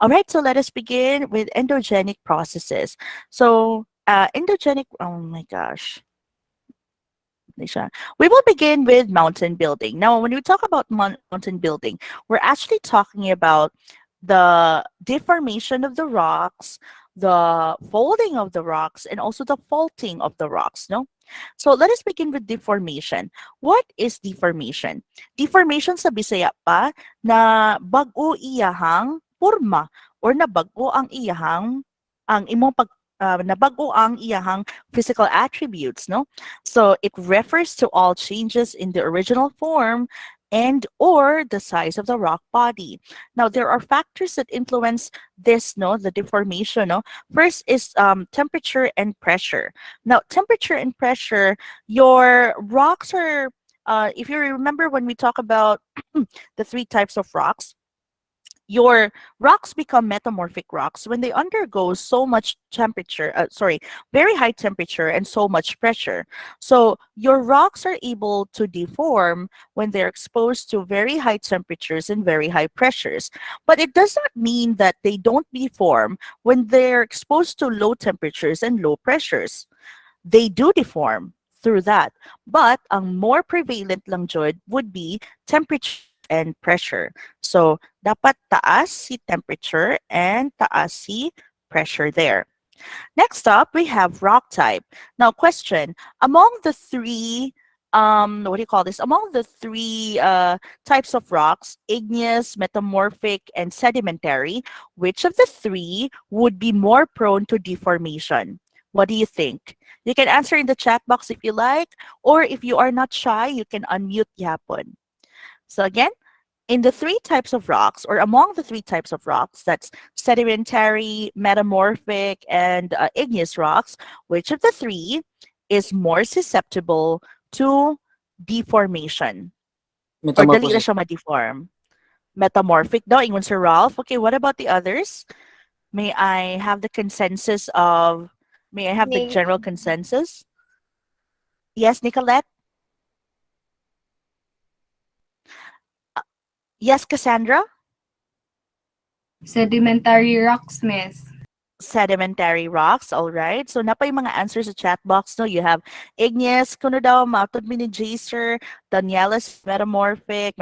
All right, so let us begin with endogenic processes. So, endogenic, oh my gosh. Nisha. We will begin with mountain building. Now, when we talk about mountain building, we're actually talking about the deformation of the rocks, the folding of the rocks, and also the faulting of the rocks. No, so let us begin with deformation. What is deformation? Deformation sa Bisaya pa na bago iyahang porma or na bago ang iyahang ang imong pag na bago ang iyahang physical attributes, no? So it refers to all changes in the original form and or the size of the rock body. Now there are factors that influence this, no, the deformation. No, first is temperature and pressure. Now temperature and pressure, your rocks are. If you remember when we talk about the three types of rocks, your rocks become metamorphic rocks when they undergo so much temperature, very high temperature and so much pressure. So your rocks are able to deform when they're exposed to very high temperatures and very high pressures. But it does not mean that they don't deform when they're exposed to low temperatures and low pressures. They do deform through that. But ang more prevalent lang jud would be temperature and pressure. So, dapat taas si temperature and taas si pressure there. Next up, we have rock type. Now, question, among the three, what do you call this? Among the three types of rocks, igneous, metamorphic, and sedimentary, which of the three would be more prone to deformation? What do you think? You can answer in the chat box if you like, or if you are not shy, you can unmute yapon. So again, in the three types of rocks, or among the three types of rocks, that's sedimentary, metamorphic, and igneous rocks, which of the three is more susceptible to deformation? Or dali na Metamorphosis. siya ma-deform? Metamorphic daw, ingon Sir Ralph. Okay, what about the others? May I have the consensus of, may I have the May general consensus? Yes, Nicolette? Yes, Cassandra? Sedimentary rocks, miss. Sedimentary rocks, all right. So napay mga answers sa chat box, no? You have igneous, kuno daw, matod mi ni Jacer, Daniela's metamorphic,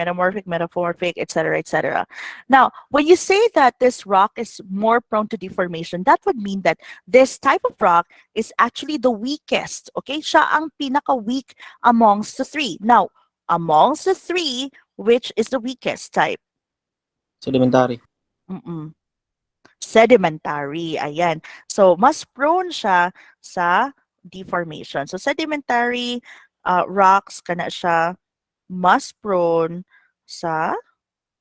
etc., etc. Now, when you say that this rock is more prone to deformation, that would mean that this type of rock is actually the weakest, okay? Siya ang pinaka-weak amongst the three. Now, amongst the three, which is the weakest type? Sedimentary. Mm-mm. Sedimentary, ayan. So, mas prone siya sa deformation. So, sedimentary rocks, kana siya, mas prone sa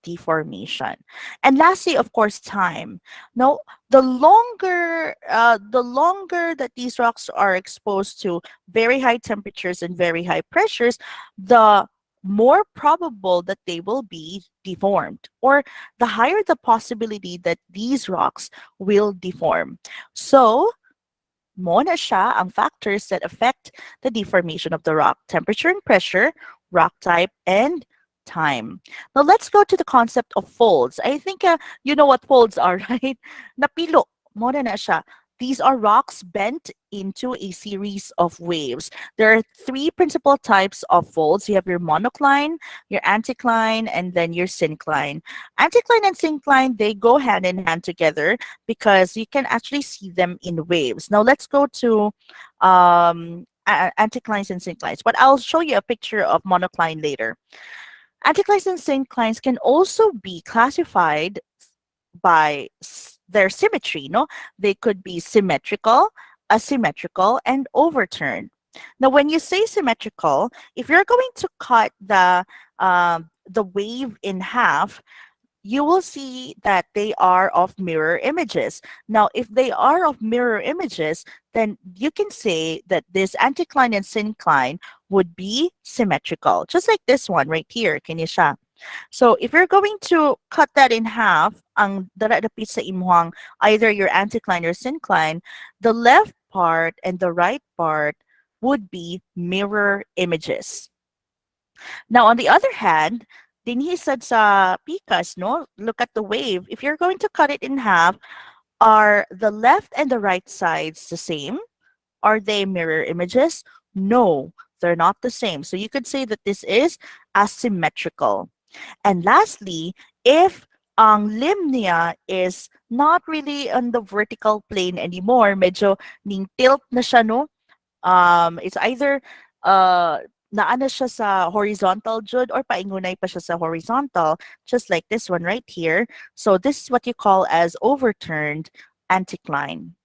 deformation. And lastly, of course, time. No, the longer that these rocks are exposed to very high temperatures and very high pressures, the more probable that they will be deformed, or the higher the possibility that these rocks will deform. So, mo na siya ang factors that affect the deformation of the rock: temperature and pressure, rock type, and time. Now let's go to the concept of folds. I think you know what folds are, right? Napilo, mo na siya. These are rocks bent into a series of waves. There are three principal types of folds. You have your monocline, your anticline, and then your syncline. Anticline and syncline, they go hand in hand together because you can actually see them in waves. Now let's go to anticlines and synclines, but I'll show you a picture of monocline later. Anticlines and synclines can also be classified by their symmetry. No, they could be symmetrical, asymmetrical, and overturned. Now, when you say symmetrical, if you're going to cut the wave in half, you will see that they are of mirror images. Now, if they are of mirror images, then you can say that this anticline and syncline would be symmetrical, just like this one right here, kinisha. So if you're going to cut that in half, ang dara dapit sa imuhang either your anticline or syncline, the left part and the right part would be mirror images. Now, on the other hand, dinhi sad sa pikas, no? Look at the wave. If you're going to cut it in half, are the left and the right sides the same? Are they mirror images? No, they're not the same. So you could say that this is asymmetrical. And lastly, if ang limb niya is not really on the vertical plane anymore, medyo ning tilt na siya, no? It's either naana siya sa horizontal jud or paingunay pa siya sa horizontal, just like this one right here. So this is what you call as overturned anticline.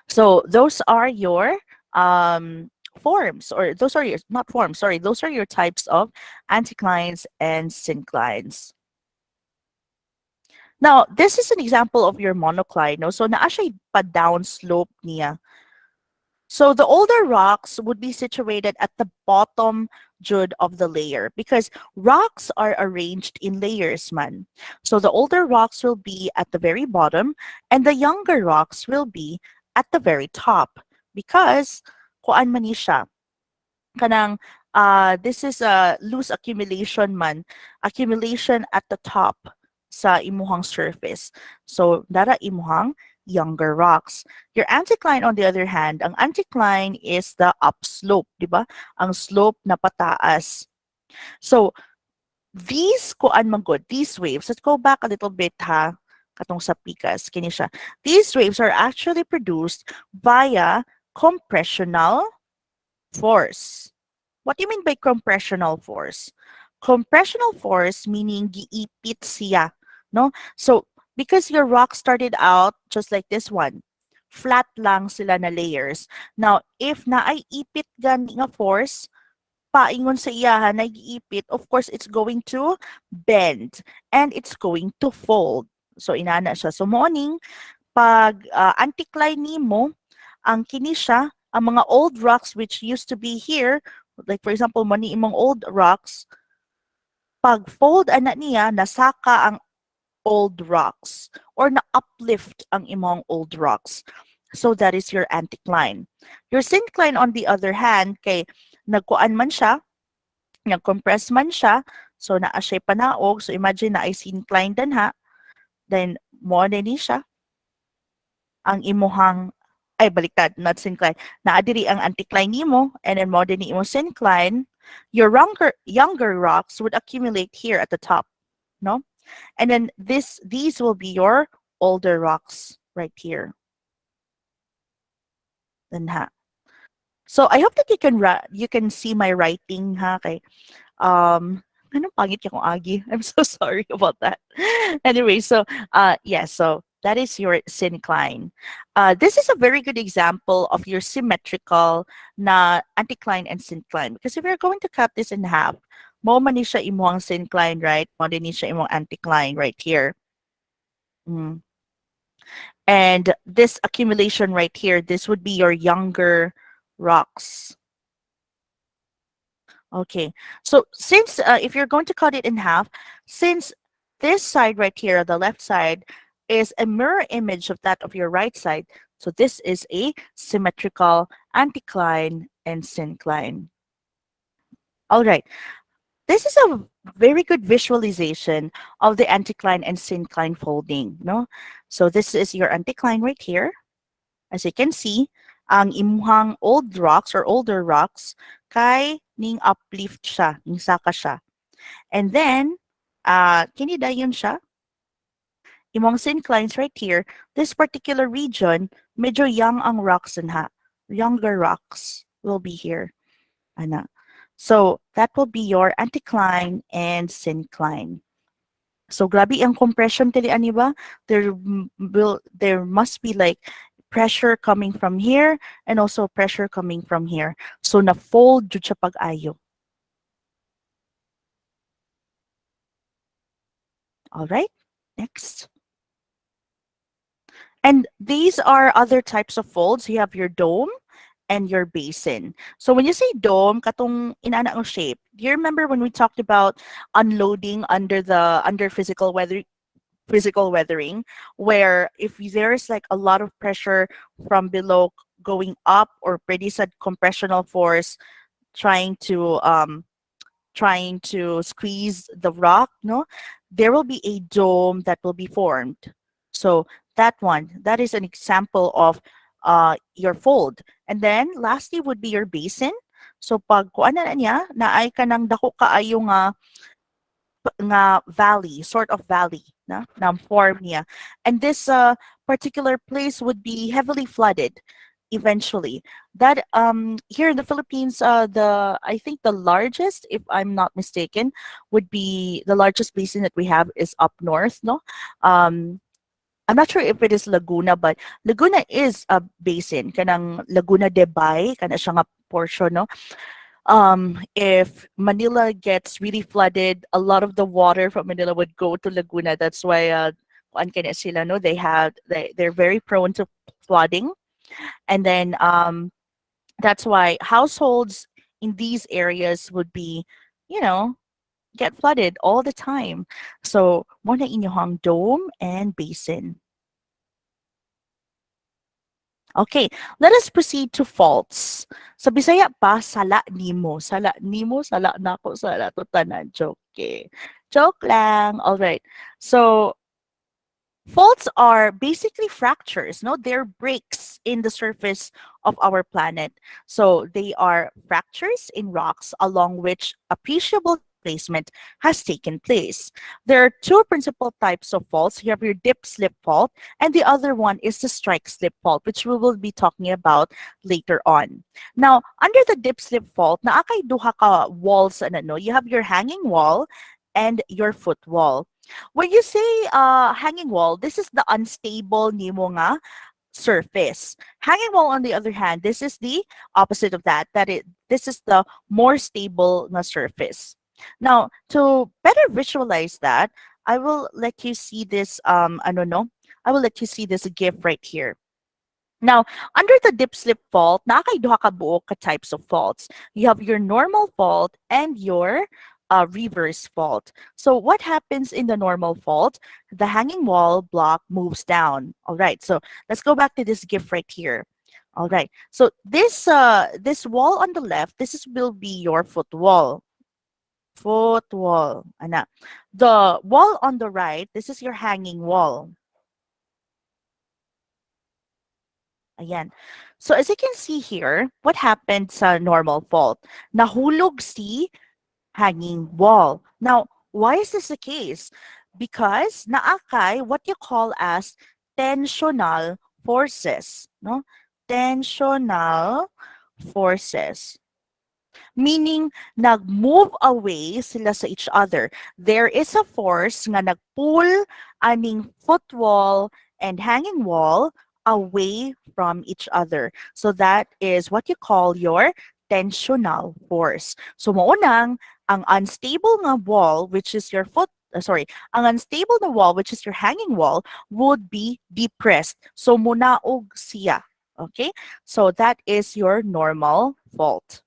So those are your forms, or those are your, not forms, sorry, those are your types of anticlines and synclines. Now, this is an example of your monocline, no? So naa siya pa down slope niya. So the older rocks would be situated at the bottom jud of the layer because rocks are arranged in layers man. So the older rocks will be at the very bottom and the younger rocks will be at the very top because kuan man ni siya kanang this is a loose accumulation man, accumulation at the top sa imuhang surface. So dara imuhang younger rocks. Your anticline on the other hand, ang anticline is the upslope, di ba? Ang slope na pataas. So these kuan man gud, these waves, let's go back a little bit ha, katong sa pikas, kini siya. These waves are actually produced via compressional force. What do you mean by compressional force? Compressional force meaning giipit siya, no? So because your rock started out just like this one, flat lang sila na layers. Now, if naay ipit gani nga force, paingon sa iyahan na giipit, of course it's going to bend and it's going to fold. So inana siya. So morning, pag anticline nimo, ang kini siya, ang mga old rocks which used to be here, like for example, mani imong old rocks, pag fold ana niya, nasaka ang old rocks or na-uplift ang imong old rocks. So that is your anticline. Your syncline on the other hand, kay nagkuan man siya, nag-compress man siya, so naa siya panaog, so imagine na ay syncline ha, then mo na ni siya, ang imuhang ay baliktad, not syncline. Naadiri ang anticline nimo and then mo din imo syncline, your younger rocks would accumulate here at the top, no? And then these will be your older rocks right here. Then ha. So I hope that you can see my writing ha kay anong pangit ka kung agi. I'm so sorry about that. Anyway, so yes, so that is your syncline. This is a very good example of your symmetrical na anticline and syncline because if you're going to cut this in half, mo man ni siya imong syncline, right? Mo din ni siya imong anticline right here. Mm. And this accumulation right here, this would be your younger rocks. Okay, so since if you're going to cut it in half, since this side right here, the left side, is a mirror image of that of your right side, so this is a symmetrical anticline and syncline. All right, this is a very good visualization of the anticline and syncline folding, no? So this is your anticline right here. As you can see, ang imuhang old rocks or older rocks kay ning uplift siya, ning saka siya. And then, kini dayon siya. Imong synclines right here, this particular region, medyo young ang rocks ha. Younger rocks will be here. Ana. So, that will be your anticline and syncline. So grabe ang compression tili ani ba? There must be like pressure coming from here and also pressure coming from here. So na fold jud siya pag-ayo. All right. Next. And these are other types of folds. You have your dome and your basin. So when you say dome, katong inana ang shape. Do you remember when we talked about unloading under physical weathering, where if there's like a lot of pressure from below going up or pretty sad compressional force trying to trying to squeeze the rock, no, there will be a dome that will be formed. So that one, that is an example of your fold. And then lastly would be your basin. So pag kuan na niya, naay ka ng dako kaayo nga valley, sort of valley, na form niya. And this particular place would be heavily flooded eventually. That here in the Philippines, the I think the largest, if I'm not mistaken, would be the largest basin that we have is up north, no? I'm not sure if it is Laguna, but Laguna is a basin. Kanang Laguna de Bay, kana siya nga portion, no? If Manila gets really flooded, a lot of the water from Manila would go to Laguna. That's why kuan kaya sila, no, they're very prone to flooding. And then that's why households in these areas would be, you know, get flooded all the time. So mo na inyong dome and basin. Okay, let us proceed to faults. Sa Bisaya pa, sala nimo. Sala nimo, sala nako, sala to tanan. Joke. Okay. Joke lang. All right. So faults are basically fractures, no? They're breaks in the surface of our planet. So they are fractures in rocks along which appreciable displacement has taken place. There are two principal types of faults. You have your dip slip fault, and the other one is the strike slip fault, which we will be talking about later on. Now, under the dip slip fault, naakay duha ka walls, ano, you have your hanging wall and your foot wall. When you say hanging wall, this is the unstable nimo nga surface. Hanging wall, on the other hand, this is the opposite of that. This is the more stable nga surface. Now, to better visualize that, I will let you see this. I don't know. I will let you see this GIF right here. Now, under the dip slip fault, nakakaiduha ka buo ka types of faults. You have your normal fault and your reverse fault. So what happens in the normal fault? The hanging wall block moves down. All right, so let's go back to this GIF right here. All right, so this wall on the left, will be your foot wall. Foot wall. Ana. The wall on the right, this is your hanging wall. Ayan. So as you can see here, what happened sa normal fault? Nahulog si hanging wall. Now, why is this the case? Because naakay what you call as tensional forces, no? Tensional forces. Meaning, nag-move away sila sa each other. There is a force nga nag-pull aning foot wall and hanging wall away from each other. So that is what you call your tensional force. So maunang, ang unstable nga wall, which is your ang unstable na wall, which is your hanging wall, would be depressed. So munaog siya. Okay? So that is your normal fault.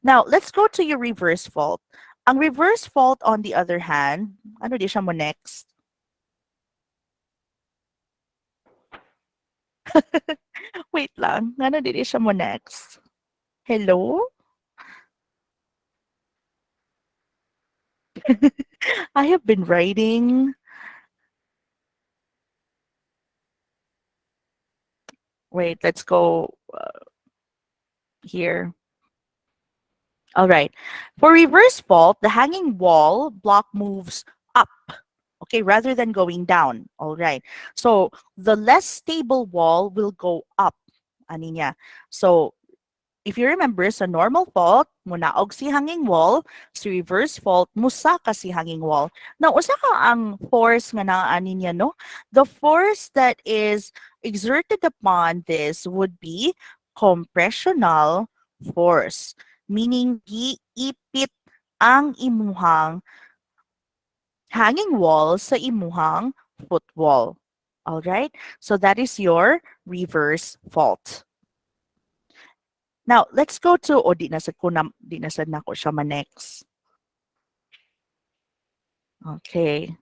Now, let's go to your reverse fault. Ang reverse fault, on the other hand, ano di siya mo next? Wait lang. Ano di siya mo next? Hello? I have been writing. Wait, let's go here. All right. For reverse fault, the hanging wall block moves up, okay, rather than going down. All right. So the less stable wall will go up. Ani niya. So if you remember, sa normal fault, munaog si hanging wall, sa reverse fault, musa ka si hanging wall. Now, usa ka ang force nga naani niya, no? The force that is exerted upon this would be compressional force, meaning giipit ang imuhang hanging wall sa imuhang foot wall. All right? So that is your reverse fault. Now, let's go to, di nasad na ko siya ma-next. Okay.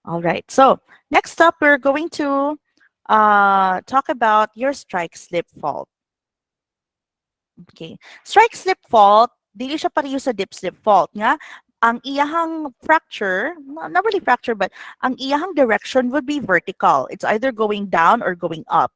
All right. So, next up, we're going to talk about your strike slip fault. Okay. Strike slip fault, dili siya pareho sa dip-slip fault nga ang iyahang fracture, not really fracture, but ang iyahang direction would be vertical. It's either going down or going up.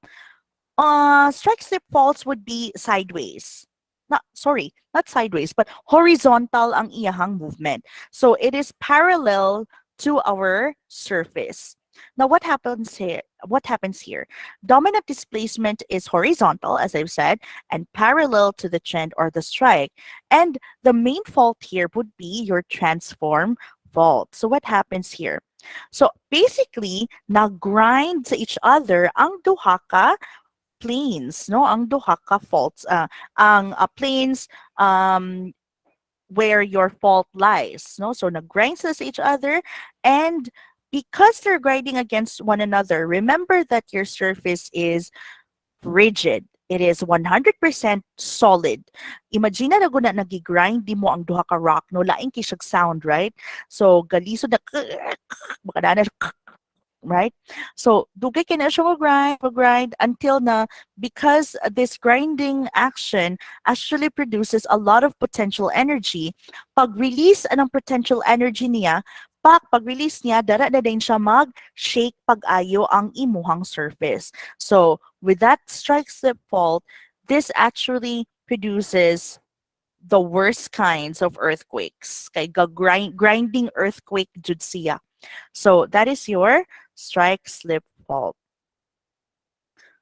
Strike slip faults would be sideways. Not sorry, not sideways, but horizontal ang iyahang movement. So it is parallel to our surface. Now what happens here? What happens here? Dominant displacement is horizontal, as I've said, and parallel to the trend or the strike. And the main fault here would be your transform fault. So what happens here? So basically, nag-grind sa each other ang duha ka planes, no? Ang duha ka faults, ang planes where your fault lies, no? So nag-grinds sa each other, and because they're grinding against one another, remember that your surface is rigid. It is 100% solid. Imagine na guna nagigrind di mo ang duha ka rock, no? Laing kisag sound, right? So galiso na baka na right? So dugay kay na siya mag-grind until na because this grinding action actually produces a lot of potential energy. Pag-release anong potential energy niya, pag-release niya, dara na din siya mag-shake pag-ayo ang imuhang surface. So with that strike slip fault, this actually produces the worst kinds of earthquakes. Kay grinding earthquake jud siya. So that is your strike slip fault.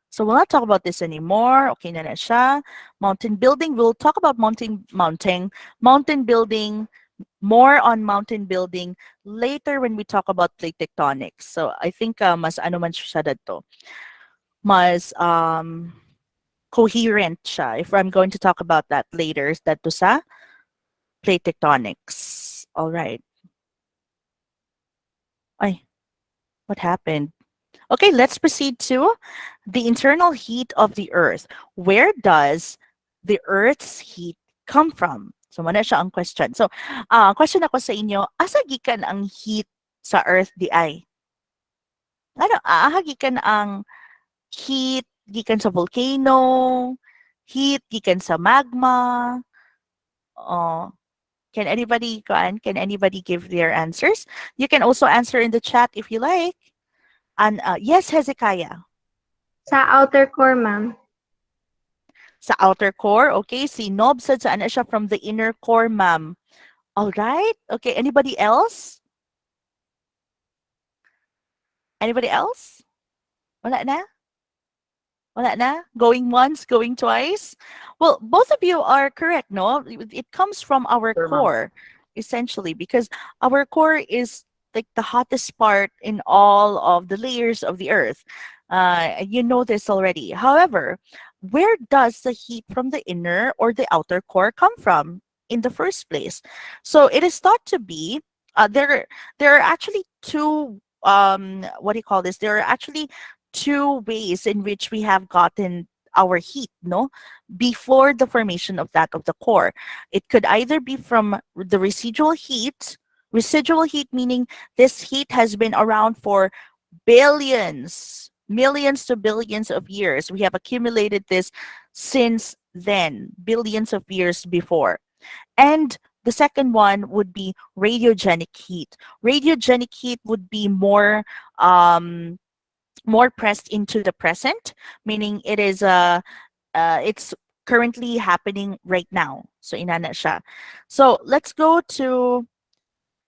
So we'll not talk about this anymore. Okay na siya. Mountain building. We'll talk about mountain building, more on mountain building later when we talk about plate tectonics. So I think mas ano man siya dadto. Mas coherent siya if I'm going to talk about that later dadto sa plate tectonics. All right. Ay, what happened? Okay, let's proceed to the internal heat of the Earth. Where does the Earth's heat come from? So, muna siya ang question. So, question ako sa inyo, asa gikan ang heat sa Earth di ay? Ano, gikan ang heat gikan sa volcano, heat gikan sa magma? Oh, can anybody give their answers? You can also answer in the chat if you like. And yes, Hezekiah. Sa outer core, ma'am. Sa outer core, okay? Si Nob said saan na siya from the inner core, ma'am. All right. Okay, anybody else? Anybody else? Wala na? Wala na? Going once, going twice? Well, both of you are correct, no? It comes from our Sure, ma'am. core, essentially, because our core is like the hottest part in all of the layers of the earth. You know this already. However, where does the heat from the inner or the outer core come from in the first place? So it is thought to be there are actually two what do you call this? There are actually two ways in which we have gotten our heat, no, before the formation of that of the core. It could either be from the residual heat meaning this heat has been around for billions, millions to billions of years. We have accumulated this since then, billions of years before. And the second one would be radiogenic heat. Radiogenic heat would be more pressed into the present, meaning it's currently happening right now. So inana siya. So let's go to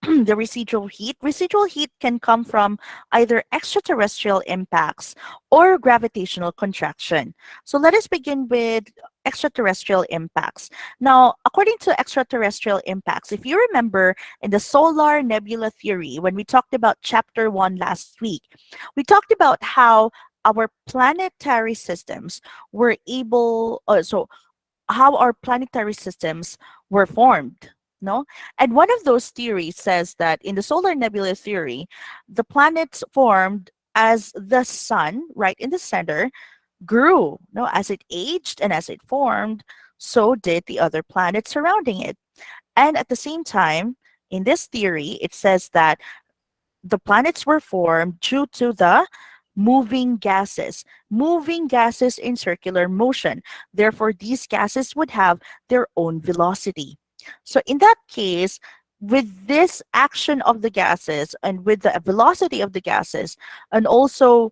the residual heat. Residual heat can come from either extraterrestrial impacts or gravitational contraction. So let us begin with extraterrestrial impacts. Now, according to extraterrestrial impacts, if you remember in the solar nebula theory, when we talked about chapter 1 last week, we talked about how our planetary systems were how our planetary systems were formed, no? And one of those theories says that in the solar nebula theory, the planets formed as the sun, right in the center, grew, no? As it aged and as it formed, so did the other planets surrounding it. And at the same time, in this theory, it says that the planets were formed due to the moving gases in circular motion. Therefore, these gases would have their own velocity. So in that case, with this action of the gases and with the velocity of the gases, and also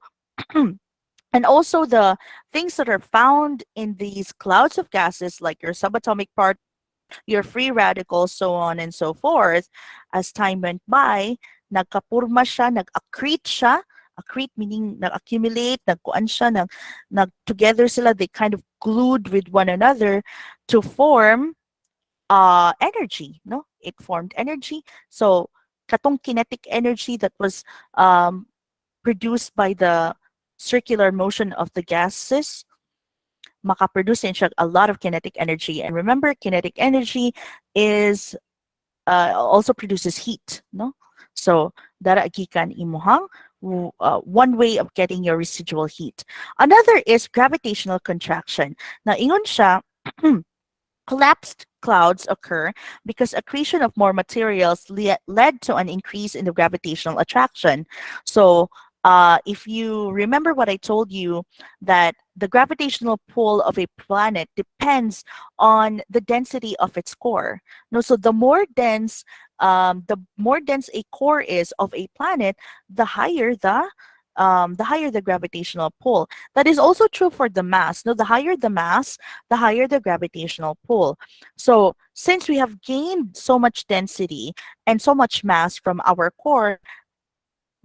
and also the things that are found in these clouds of gases, like your subatomic particles, your free radicals, so on and so forth, as time went by, nagkapurma siya, nag-accrete siya. Accrete meaning nag-accumulate, nagkuan siya, together sila, they kind of glued with one another to form energy, no? It formed energy. So katong kinetic energy that was um, produced by the circular motion of the gases, makaproduce din siya a lot of kinetic energy. And remember, kinetic energy is also produces heat, no? So dara gikan imuhang one way of getting your residual heat. Another is gravitational contraction. Now ingon siya collapsed clouds occur because accretion of more materials led to an increase in the gravitational attraction. So, if you remember what I told you, that the gravitational pull of a planet depends on the density of its core. No, so the more dense a core is of a planet, the higher the higher the gravitational pull. That is also true for the mass. No, the higher the mass, the higher the gravitational pull. So, since we have gained so much density and so much mass from our core,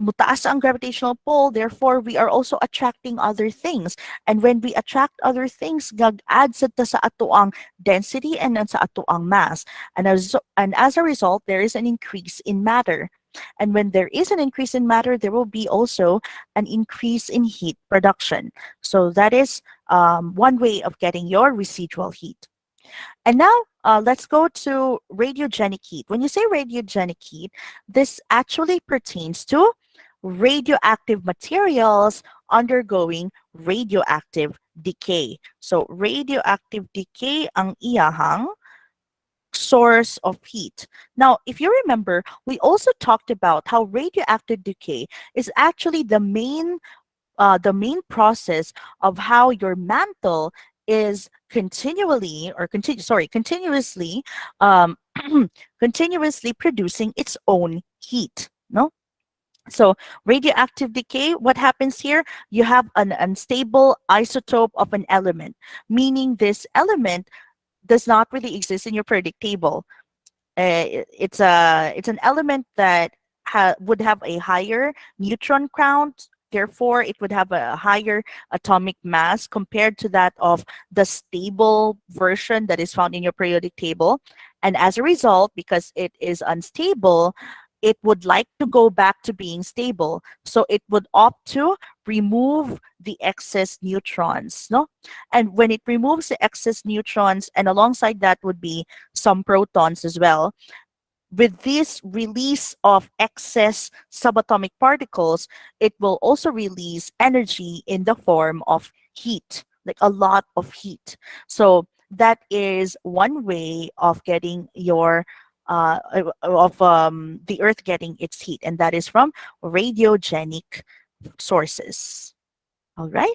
mutaas ang gravitational pull, therefore we are also attracting other things. And when we attract other things, gag-add sa atoang density and sa atoang mass. And as a result, there is an increase in matter. And when there is an increase in matter, there will be also an increase in heat production. So that is one way of getting your residual heat. And now let's go to radiogenic heat. When you say radiogenic heat, this actually pertains to radioactive materials undergoing radioactive decay. So radioactive decay ang iyahang source of heat. Now, if you remember, we also talked about how radioactive decay is actually the main process of how your mantle is continuously um, continuously producing its own heat, no? So radioactive decay, what happens here? You have an unstable isotope of an element, meaning this element does not really exist in your periodic table. It's an element that would have a higher neutron count. Therefore, it would have a higher atomic mass compared to that of the stable version that is found in your periodic table. And as a result, because it is unstable, it would like to go back to being stable. So it would opt to remove the excess neutrons, no? And when it removes the excess neutrons, and alongside that would be some protons as well, with this release of excess subatomic particles, it will also release energy in the form of heat, like a lot of heat. So that is one way of getting your of the Earth getting its heat, and that is from radiogenic sources. All right.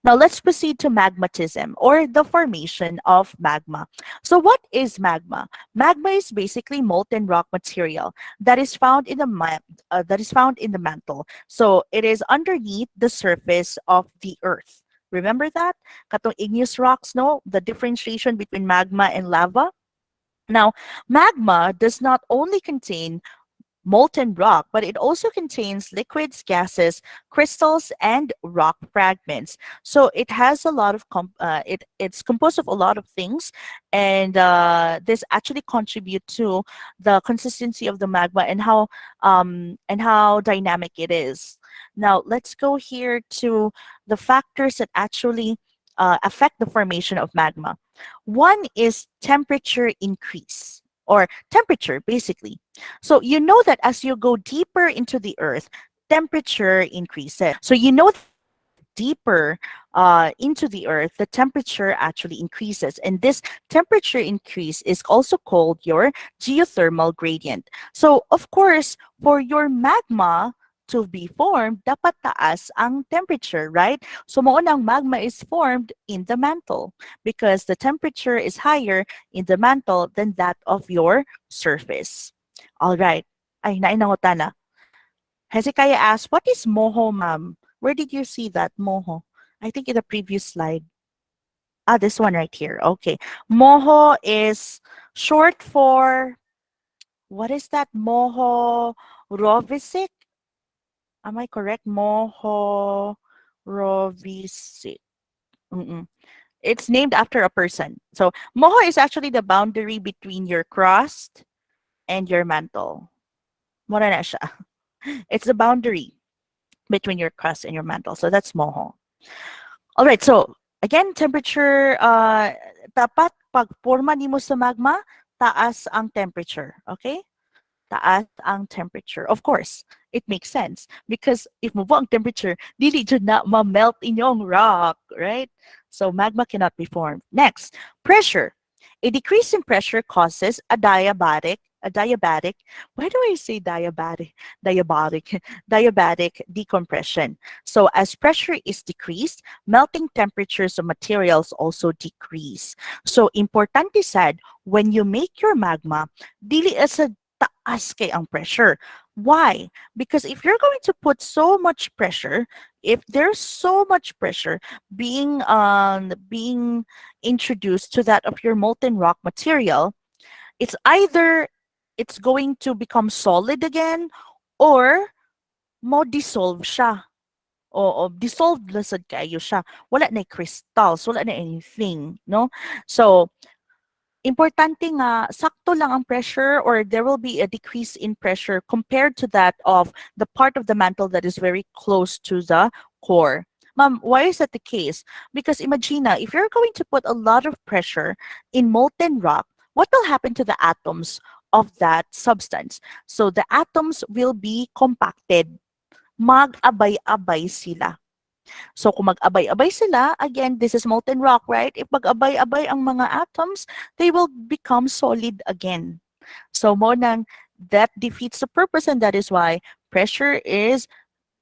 Now let's proceed to magmatism, or the formation of magma. So what is magma? Magma is basically molten rock material that is found in the mantle. So it is underneath the surface of the earth. Remember that? Katong igneous rocks, no? The differentiation between magma and lava. Now, magma does not only contain molten rock, but it also contains liquids, gases, crystals, and rock fragments. So it has a lot of it's composed of a lot of things, and this actually contribute to the consistency of the magma and how dynamic it is. Now let's go here to the factors that actually affect the formation of magma. One is temperature increase, or temperature basically. So you know that as you go deeper into the earth, temperature increases. So you know that as you go deeper into the earth, the temperature actually increases. And this temperature increase is also called your geothermal gradient. So, of course, for your magma to be formed, dapat taas ang temperature, right? So moonang magma is formed in the mantle because the temperature is higher in the mantle than that of your surface. All right. Ay, nainangutan na. Hezekiah asked, what is moho, ma'am? Where did you see that moho? I think in the previous slide. Ah, this one right here. Okay. Moho is short for, what is that? Moho rovisic? Am I correct? Moho rovisic. Mm-mm. It's named after a person. So moho is actually the boundary between your crust and your mantle. Mura na siya. It's the boundary between your crust and your mantle. So that's moho. All right. So again, temperature, dapat pag forma nimo sa magma, taas ang temperature. Okay? Taas ang temperature. Of course, it makes sense because if mo ang temperature, dili jud na ma-melt inyong rock, right? So magma cannot be formed. Next, pressure. A decrease in pressure causes a diabatic. Why do I say diabatic? Diabatic, diabatic decompression. So as pressure is decreased, melting temperatures of materials also decrease. So importante sad, when you make your magma, dili as a taas kay ang pressure. Why? Because if you're going to put so much pressure, if there's so much pressure being introduced to that of your molten rock material, it's either it's going to become solid again or mo dissolve siya. O dissolved lasad kayo siya. Wala na crystals, wala na anything, no? So, importante nga sakto lang ang pressure or there will be a decrease in pressure compared to that of the part of the mantle that is very close to the core. Ma'am, why is that the case? Because imagine if you're going to put a lot of pressure in molten rock, what will happen to the atoms of that substance? So the atoms will be compacted. Mag-abay-abay sila. So kung mag-abay-abay sila, again, this is molten rock, right? If mag-abay-abay ang mga atoms, they will become solid again. So mo nang that defeats the purpose and that is why pressure is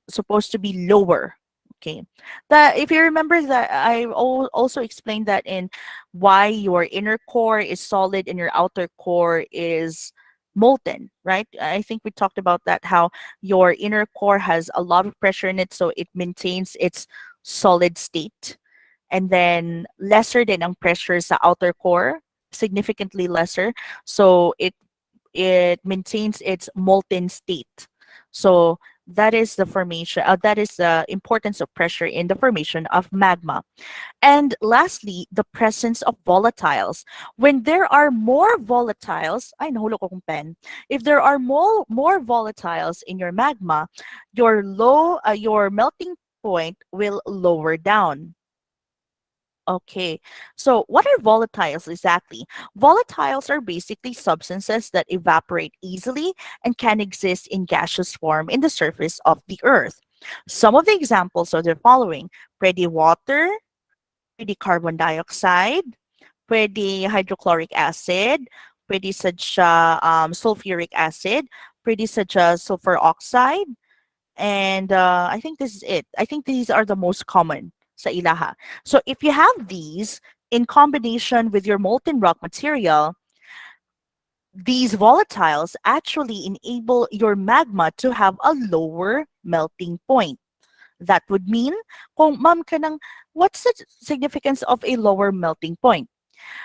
supposed to be lower. Okay. That if you remember that I also explained that in why your inner core is solid and your outer core is molten, right? I think we talked about that how your inner core has a lot of pressure in it so it maintains its solid state and then lesser than ang pressure sa outer core, significantly lesser. So it maintains its molten state. So that is the formation, that is the importance of pressure in the formation of magma. And lastly, the presence of volatiles. When there are more volatiles, ay nahulog ko kong pen. If there are more volatiles in your magma, your melting point will lower down. Okay, so what are volatiles exactly? Volatiles are basically substances that evaporate easily and can exist in gaseous form in the surface of the earth. Some of the examples are the following: pwede water, pwede carbon dioxide, pwede hydrochloric acid, pwede sad siya sulfuric acid, pwede sad siya sulfur oxide, and I think this is it. I think these are the most common sa ilaha. So if you have these in combination with your molten rock material, these volatiles actually enable your magma to have a lower melting point. That would mean, kung ma'am ka ng, what's the significance of a lower melting point?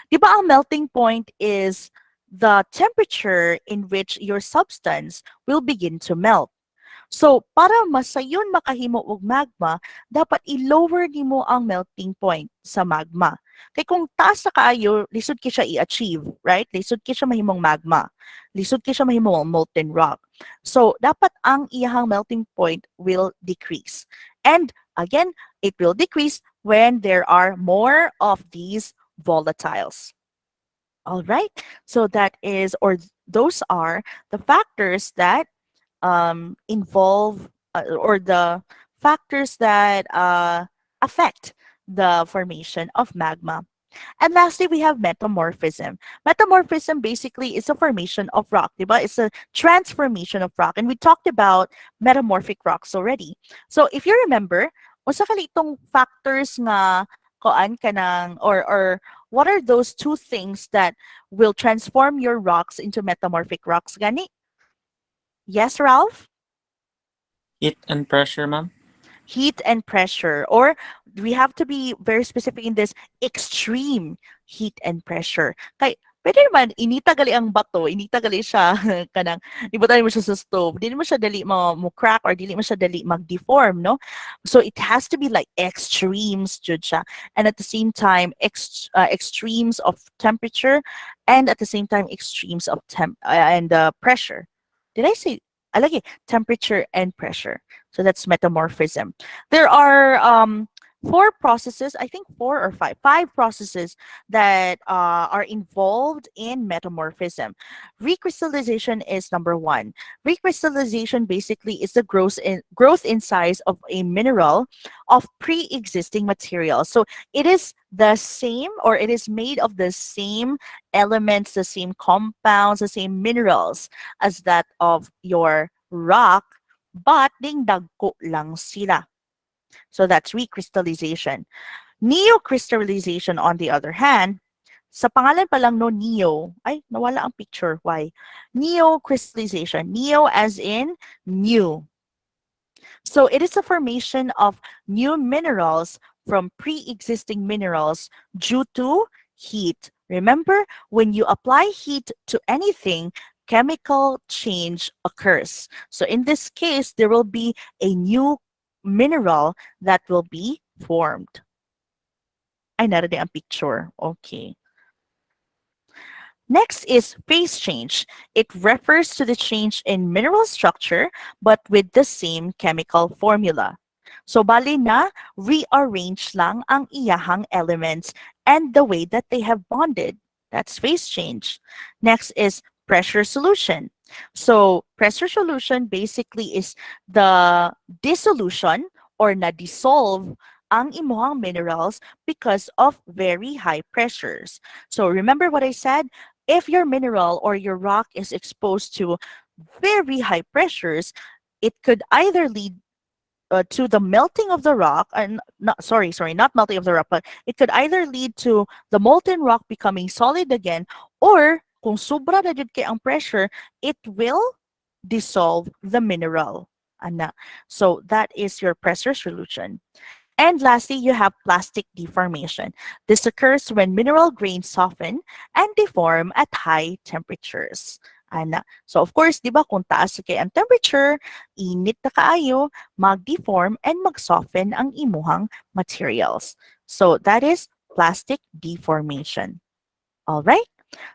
Di ba ang melting point is the temperature in which your substance will begin to melt. So, para masayon makahimo og magma, dapat i-lower nimo ang melting point sa magma. Kay kung taas na kaayo, lisod ki siya i-achieve, right? Lisod ki siya mahimong magma. Lisod ki siya mahimong molten rock. So, dapat ang iyahang melting point will decrease. And again, it will decrease when there are more of these volatiles. All right. So that is, or those are the factors that involve or the factors that affect the formation of magma. And lastly, we have metamorphism. Metamorphism basically is a formation of rock, diba? It's a transformation of rock. And we talked about metamorphic rocks already. So if you remember, usa ka itong factors nga koan ka ng, or what are those two things that will transform your rocks into metamorphic rocks, gani? Yes, Ralph? Heat and pressure, ma'am. Heat and pressure, or we have to be very specific in this, extreme heat and pressure. Kay pwede naman inita gali ang bato, inita gali siya kanang ibutan mo siya sa stove. Dili mo siya dali mo crack or dili mo siya dali mag-deform, no? So it has to be like extremes jud siya. And at the same time extremes of temperature, and at the same time extremes of pressure. Did I say I like it, temperature and pressure. So that's metamorphism. There are four processes, I think four or five processes that are involved in metamorphism. Recrystallization is number one. Recrystallization basically is the growth in size of a mineral of pre-existing material. So it is the same, or it is made of the same elements, the same compounds, the same minerals as that of your rock, but ding dagko lang sila. So that's recrystallization. Neocrystallization, on the other hand, sa pangalan pa lang no, neo, ay, nawala ang picture, why? Neocrystallization, neo as in new. So it is a formation of new minerals from pre-existing minerals due to heat. Remember, when you apply heat to anything, chemical change occurs. So in this case, there will be a new mineral that will be formed. Ay, narinig ang picture. Okay. Next is phase change. It refers to the change in mineral structure but with the same chemical formula. So bali na, rearrange lang ang iyahang elements and the way that they have bonded. That's phase change. Next is pressure solution. So pressure solution basically is the dissolution or na-dissolve ang imuhang minerals because of very high pressures. So remember what I said? If your mineral or your rock is exposed to very high pressures, it could either lead to the melting of the rock, and not sorry, not melting of the rock, but it could either lead to the molten rock becoming solid again, or kung sobra na jud kay ang pressure, it will dissolve the mineral. Ana. So that is your pressure solution. And lastly, you have plastic deformation. This occurs when mineral grains soften and deform at high temperatures. Ana. So of course, di ba, kung taas kay ang temperature, init na kaayo, mag-deform and mag-soften ang imuhang materials. So that is plastic deformation. All right.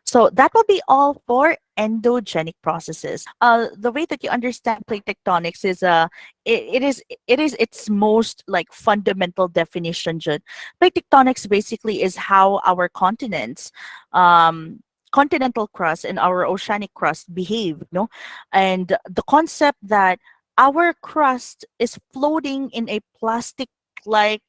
So that will be all for endogenic processes. The way that you understand plate tectonics is it is its most like fundamental definition. Jud. Plate tectonics basically is how our continents, continental crust and our oceanic crust behave. No, and the concept that our crust is floating in a plastic like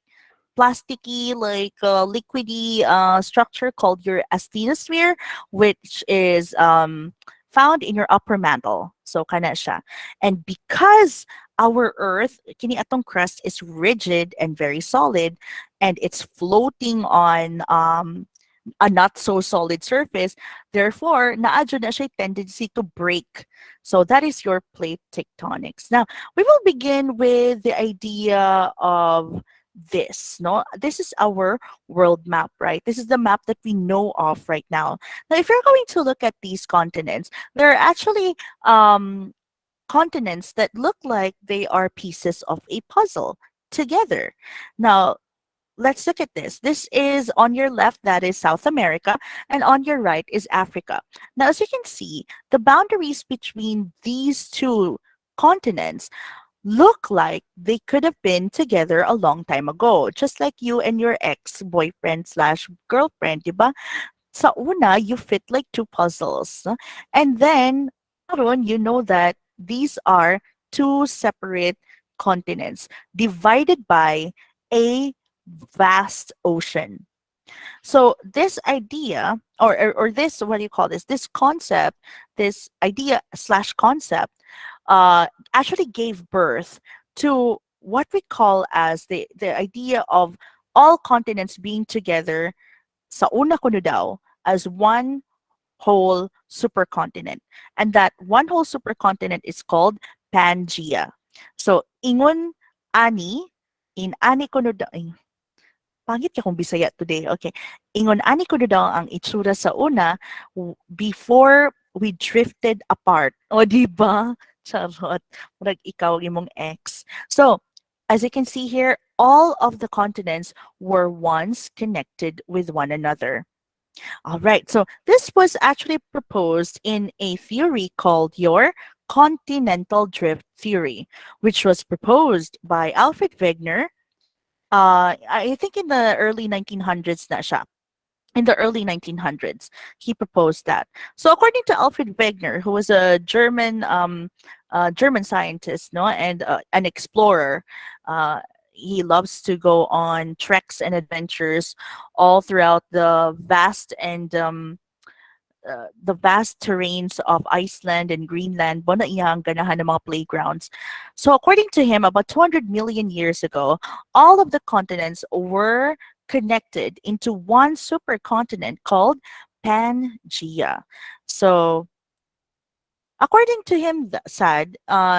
plasticky, like liquidy structure called your asthenosphere, which is found in your upper mantle. So kana siya. And because our Earth, kini atong crust is rigid and very solid, and it's floating on a not so solid surface, therefore naadyo na siya tendency to break. So that is your plate tectonics. Now we will begin with the idea of this. No, this is our world map, right? This is the map that we know of right now. Now if you're going to look at these continents, there are actually continents that look like they are pieces of a puzzle together. Now let's look at this. This is on your left, that is South America, and on your right is Africa. Now, as you can see, the boundaries between these two continents look like they could have been together a long time ago, just like you and your ex-boyfriend slash girlfriend, diba? Sa una, you fit like two puzzles. No? And then, karon, you know that these are two separate continents divided by a vast ocean. So this idea, or this, what do you call this? This concept, this idea slash concept, actually gave birth to what we call as the idea of all continents being together sa una kuno daw as one whole supercontinent. And that one whole supercontinent is called Pangea. So ingon ani in ani kuno daw pangit ka kung Bisaya today. Okay. Ingon ani ko daw ang itsura sa una before we drifted apart. O di ba? Charot. Murag ikaw ang imong ex. So, as you can see here, all of the continents were once connected with one another. All right. So, this was actually proposed in a theory called your continental drift theory, which was proposed by Alfred Wegener I think in the early 1900s na siya. In the early 1900s, he proposed that. So according to Alfred Wegener, who was a German scientist, no, and an explorer, he loves to go on treks and adventures all throughout the vast terrains of Iceland and Greenland, bona iyang ganahan ng mga playgrounds. So according to him, about 200 million years ago, all of the continents were connected into one supercontinent called Pangea. So according to him, Sad,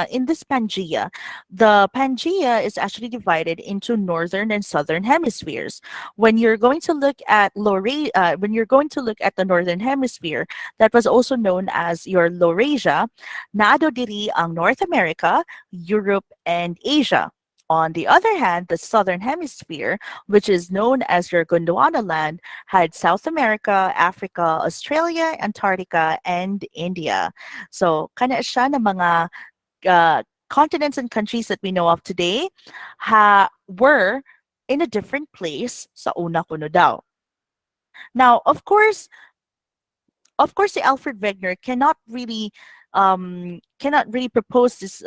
in this Pangea, the Pangea is actually divided into northern and southern hemispheres. When you're going to look at when you're going to look at the northern hemisphere, that was also known as your Laurasia, naado diri ang North America, Europe, and Asia. On the other hand, the southern hemisphere, which is known as your Gondwana land, had South America, Africa, Australia, Antarctica, and India. So, kana siya ng mga continents and countries that we know of today were in a different place sa una kuno daw. Now, of course, the Alfred Wegener cannot really propose this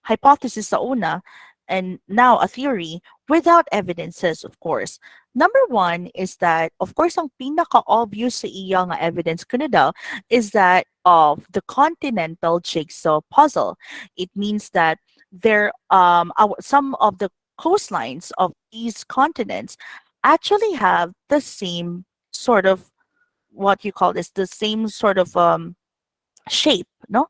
hypothesis sa una and now a theory without evidences, of course. Number one is that, of course, ang pinaka-obvious sa iya nga evidence kuno daw is that of the continental jigsaw puzzle. It means that some of the coastlines of these continents actually have the same sort of what you call this, the same sort of shape, no?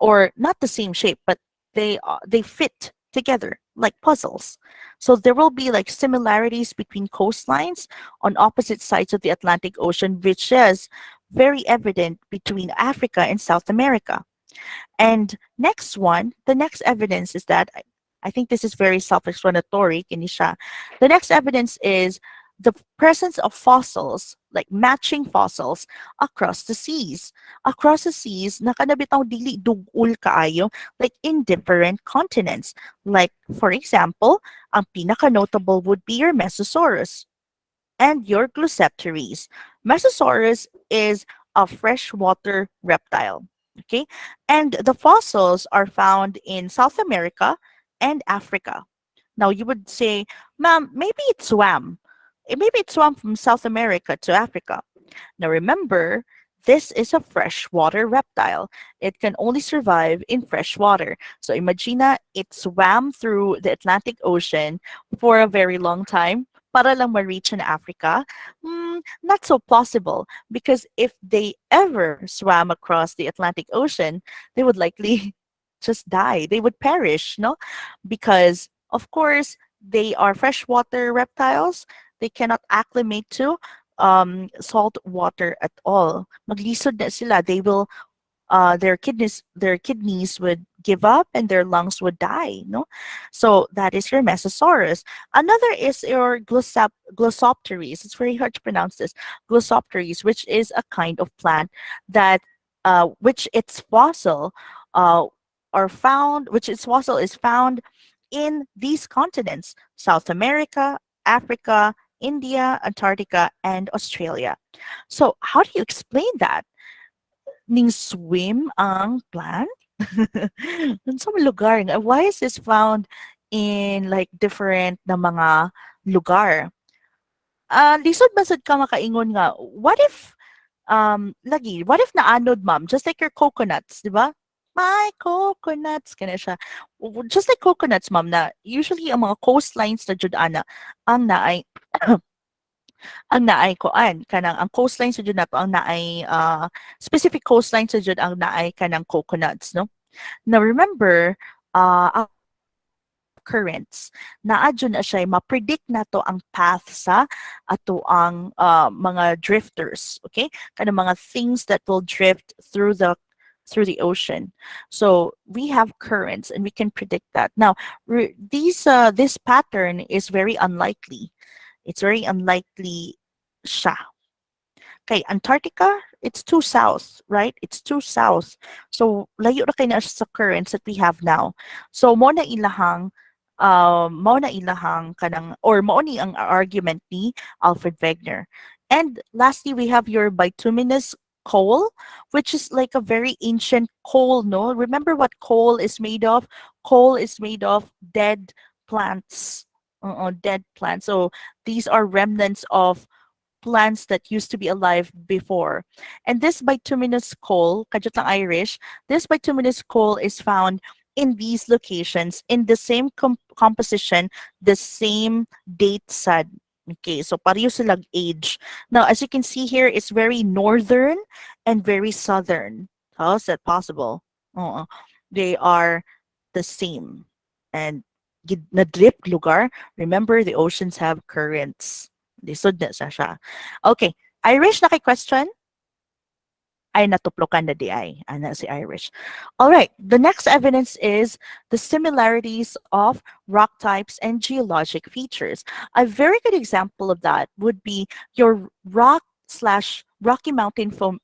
Or not the same shape, but they fit together like puzzles. So there will be like similarities between coastlines on opposite sides of the Atlantic Ocean, which is very evident between Africa and South America. And the next evidence is that I think this is very self-explanatory, Kinisha. The next evidence is the presence of fossils, like matching fossils, across the seas. Across the seas, nakanabitaw dili dugul kaayo, like in different continents. Like, for example, ang pinaka-notable would be your Mesosaurus and your Glucepteres. Mesosaurus is a freshwater reptile. Okay, and the fossils are found in South America and Africa. Now you would say, ma'am, maybe it swam. Maybe it swam from South America to Africa. Now remember, this is a freshwater reptile. It can only survive in fresh water. So imagine it swam through the Atlantic Ocean for a very long time para lang ma-reach in Africa. Not so plausible because if they ever swam across the Atlantic Ocean, they would likely just die. They would perish, no? Because of course, they are freshwater reptiles. They cannot acclimate to salt water at all. Maglisod na sila. Their kidneys would give up and their lungs would die, no? So that is your Mesosaurus. Another is your Glossopteres. It's very hard to pronounce this. Glossopteres, which is a kind of plant that which its fossil is found in these continents: South America, Africa, India, Antarctica, and Australia. So how do you explain that? Ning swim ang plant? Dun sa mga lugar nga. Why is this found in like different na mga lugar? Lisod basad ka makaingon nga, what if, lagi, what if naanod, ma'am? Just like your coconuts, di ba? My coconuts, kana siya. Just like coconuts, ma'am, na usually ang mga coastlines na jud ana, ang naay, ang naay koan, kanang ang coastline sa jud nato ang naay, specific coastline sa jud ang naay kanang coconuts, no? Now remember, ang currents naa jud na siya ma-predict nato ang path sa ato ang mga drifters, okay, kind of mga things that will drift through the ocean. So we have currents and we can predict that. Now this pattern is very unlikely. It's very unlikely siya. Okay, Antarctica, it's too south, right? It's too south. So, layo na kayo na sa currents that we have now. So, mo na ilahang kanang, or mo ni ang argument ni Alfred Wegener. And lastly, we have your bituminous coal, which is like a very ancient coal, no? Remember what coal is made of? Coal is made of dead plants. Dead plants. So, these are remnants of plants that used to be alive before. And this bituminous coal, kadjut lang Irish, this bituminous coal is found in these locations in the same composition, the same date sad. Okay, so pareho silang age. Now, as you can see here, it's very northern and very southern. How is that possible? They are the same. And na-drip lugar, remember the oceans have currents. Lisod na siya. Okay. Irish, naki-question? Ay, natuplokan na di ay. Ana si Irish. All right. The next evidence is the similarities of rock types and geologic features. A very good example of that would be your rock slash Rocky Mountain Formation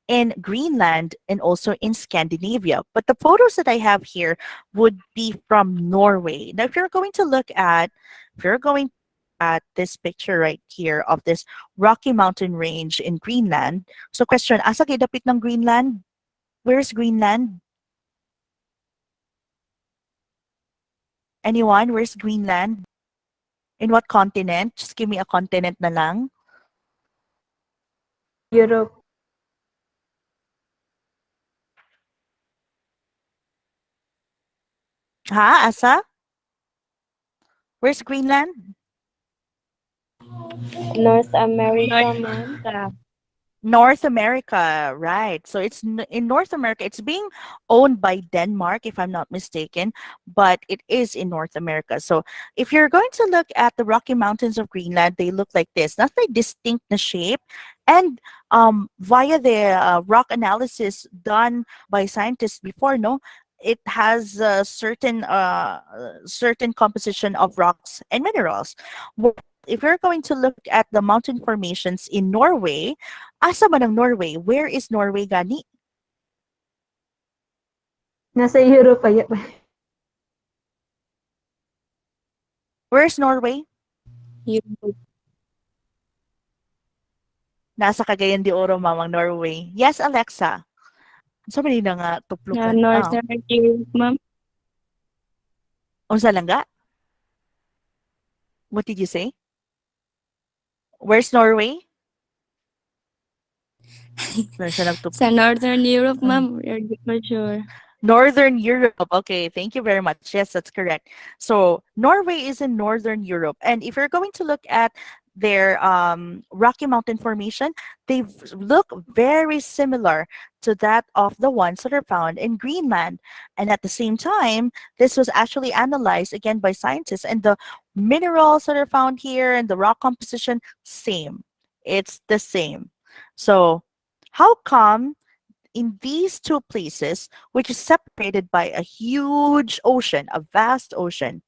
in Greenland and also in Scandinavia. But the photos that I have here would be from Norway. Now, if you're going at this picture right here of this Rocky Mountain range in Greenland. So question, asa kay dapit ng Greenland? Where's Greenland? Anyone? Where's Greenland? In what continent? Just give me a continent na lang. Europe. Ha? Asa? Where's Greenland? North America, North ma'am. America. North America, right. So it's in North America. It's being owned by Denmark, if I'm not mistaken, but it is in North America. So if you're going to look at the Rocky Mountains of Greenland, they look like this. Not very distinct na shape. And via the rock analysis done by scientists before, no, it has a certain composition of rocks and minerals. If you're going to look at the mountain formations in Norway, asa man ang Norway? Where is Norway gani? Nasa Europe pa. Where's Norway? Europe. Nasa Cagayan de Oro, mamang Norway. Yes, Alexa. Sa mali na nga tuplukan. Northern Europe, ma'am. Unsa lang ga? What did you say? Where's Norway? Wala siya Sa Northern Europe, Mm. ma'am. We're for sure. Northern Europe. Okay, thank you very much. Yes, that's correct. So Norway is in Northern Europe. And if you're going to look at their Rocky Mountain Formation, they look very similar to that of the ones that are found in Greenland. And at the same time, this was actually analyzed again by scientists, and the minerals that are found here and the rock composition, same. It's the same. So how come in these two places, which is separated by a huge ocean, a vast ocean,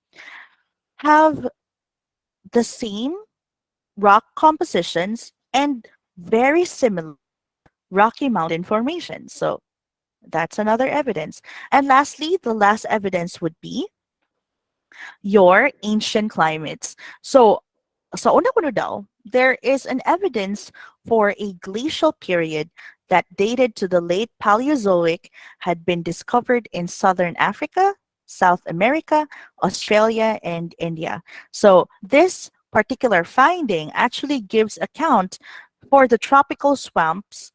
have the same rock compositions and very similar Rocky Mountain formations? So that's another evidence. And lastly, the last evidence would be your ancient climates. So sa una kuno daw, there is an evidence for a glacial period that dated to the late Paleozoic had been discovered in southern Africa, South America, Australia, and India. So this particular finding actually gives account for the tropical swamps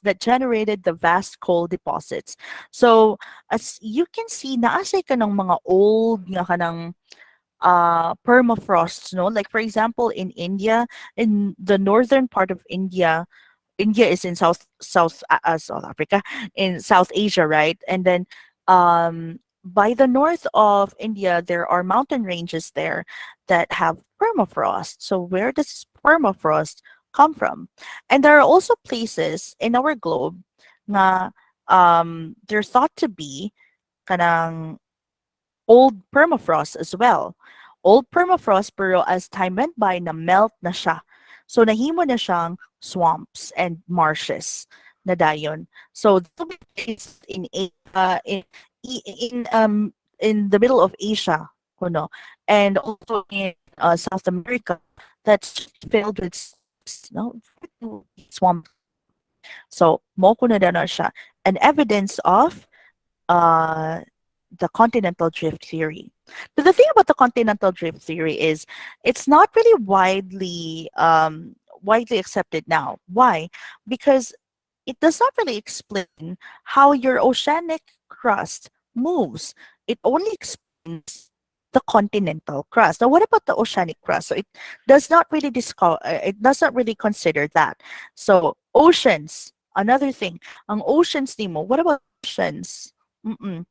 that generated the vast coal deposits. So as you can see, naasay ka ng mga old nga kanang permafrost, no? Like for example, in India, in the northern part of India, India is in South Africa, in South Asia, right? And then by the north of India, there are mountain ranges there that have permafrost. So where does this permafrost come from? And there are also places in our globe na they're thought to be kanang old permafrost as well. Old permafrost pero as time went by na melt na siya. So nahimo na siyang swamps and marshes na dayon. So there will be places in the middle of Asia, kuno, and also in South America that's filled with swamps, no? Swamp. So mo kuno na siya. An evidence of uh the continental drift theory. But the thing about the continental drift theory is it's not really widely accepted now. Why? Because it does not really explain how your oceanic crust moves. It only explains the continental crust. Now, what about the oceanic crust? So it does not really consider that. So oceans, another thing. Ang oceans nimo. What about oceans? Mm-mm.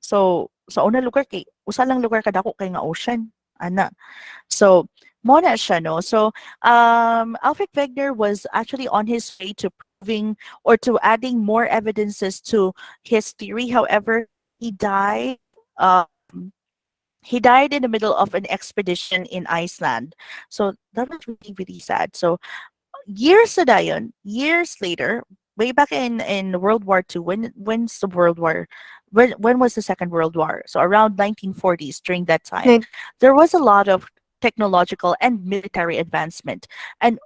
So, sa unang lugar kay usa lang lugar kadako kay nga ocean, ana. So, mo na siya, no? So, Alfred Wegener was actually on his way to proving or to adding more evidences to his theory. However, he died. He died in the middle of an expedition in Iceland. So that was really, really sad. So years na dayon, years later, way back in World War II, when's the World War? When was the Second World War? So around 1940s, during that time, Like, there was a lot of technological and military advancement, and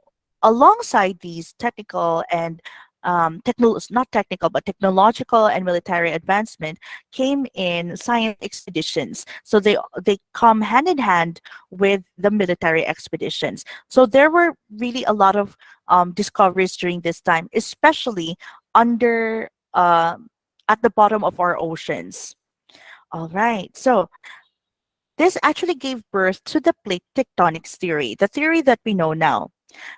alongside these technical and not technical but technological and military advancement came in science expeditions. So they come hand in hand with the military expeditions. So there were really a lot of discoveries during this time, especially under at the bottom of our oceans. All right. So this actually gave birth to the plate tectonics theory, the theory that we know now.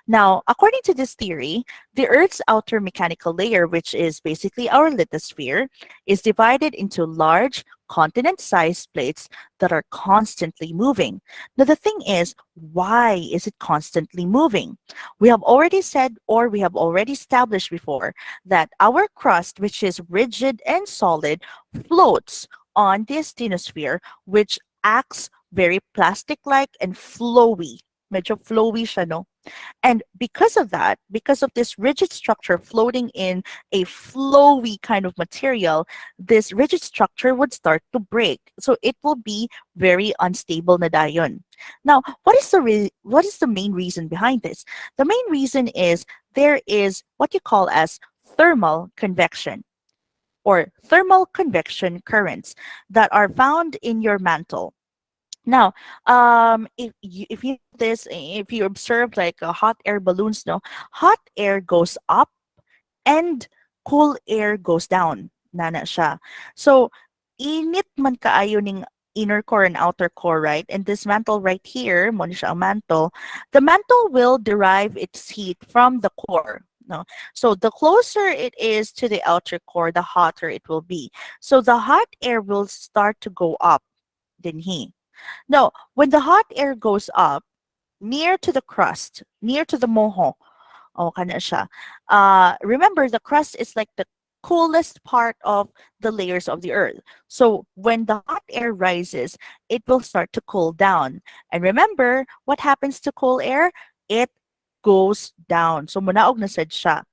Now, according to this theory, the Earth's outer mechanical layer, which is basically our lithosphere, is divided into large continent sized plates that are constantly moving. Now, the thing is, why is it constantly moving? We have already said, or we have already established before, that our crust, which is rigid and solid, floats on the asthenosphere, which acts very plastic-like and flowy. Medyo flowy siya, no? And because of that, because of this rigid structure floating in a flowy kind of material, this rigid structure would start to break. So it will be very unstable na dayon. Now, what is the main reason behind this? The main reason is there is what you call as thermal convection or thermal convection currents that are found in your mantle. Now, if you this if you observe like a hot air balloons, no, hot air goes up and cool air goes down. Nana siya. So, init man kaayo ning inner core and outer core, right? And this mantle right here, mo ni siya ang mantle, the mantle will derive its heat from the core. No? So the closer it is to the outer core, the hotter it will be. So the hot air will start to go up, din he. Now, when the hot air goes up, near to the crust, near to the moho, oh, kana siya. Remember, the crust is like the coolest part of the layers of the earth. So when the hot air rises, it will start to cool down. And remember, what happens to cool air? It goes down. So munaog na sad siya.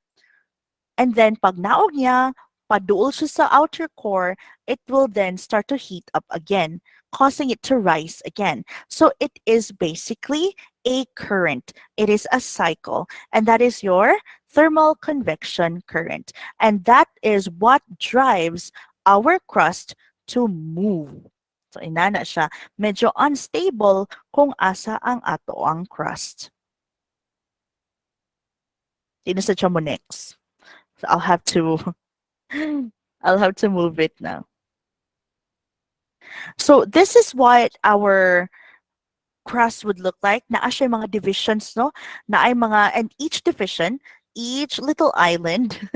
And then pag naog niya, paduol siya sa outer core, it will then start to heat up again, causing it to rise again. So it is basically a current. It is a cycle. And that is your thermal convection current. And that is what drives our crust to move. So inana siya, medyo unstable kung asa ang ato ang crust. Inasa siya mo next. So I'll have to move it now. So this is what our crust would look like. Naa siya mga divisions, no? Na ay mga, and each division, each little island,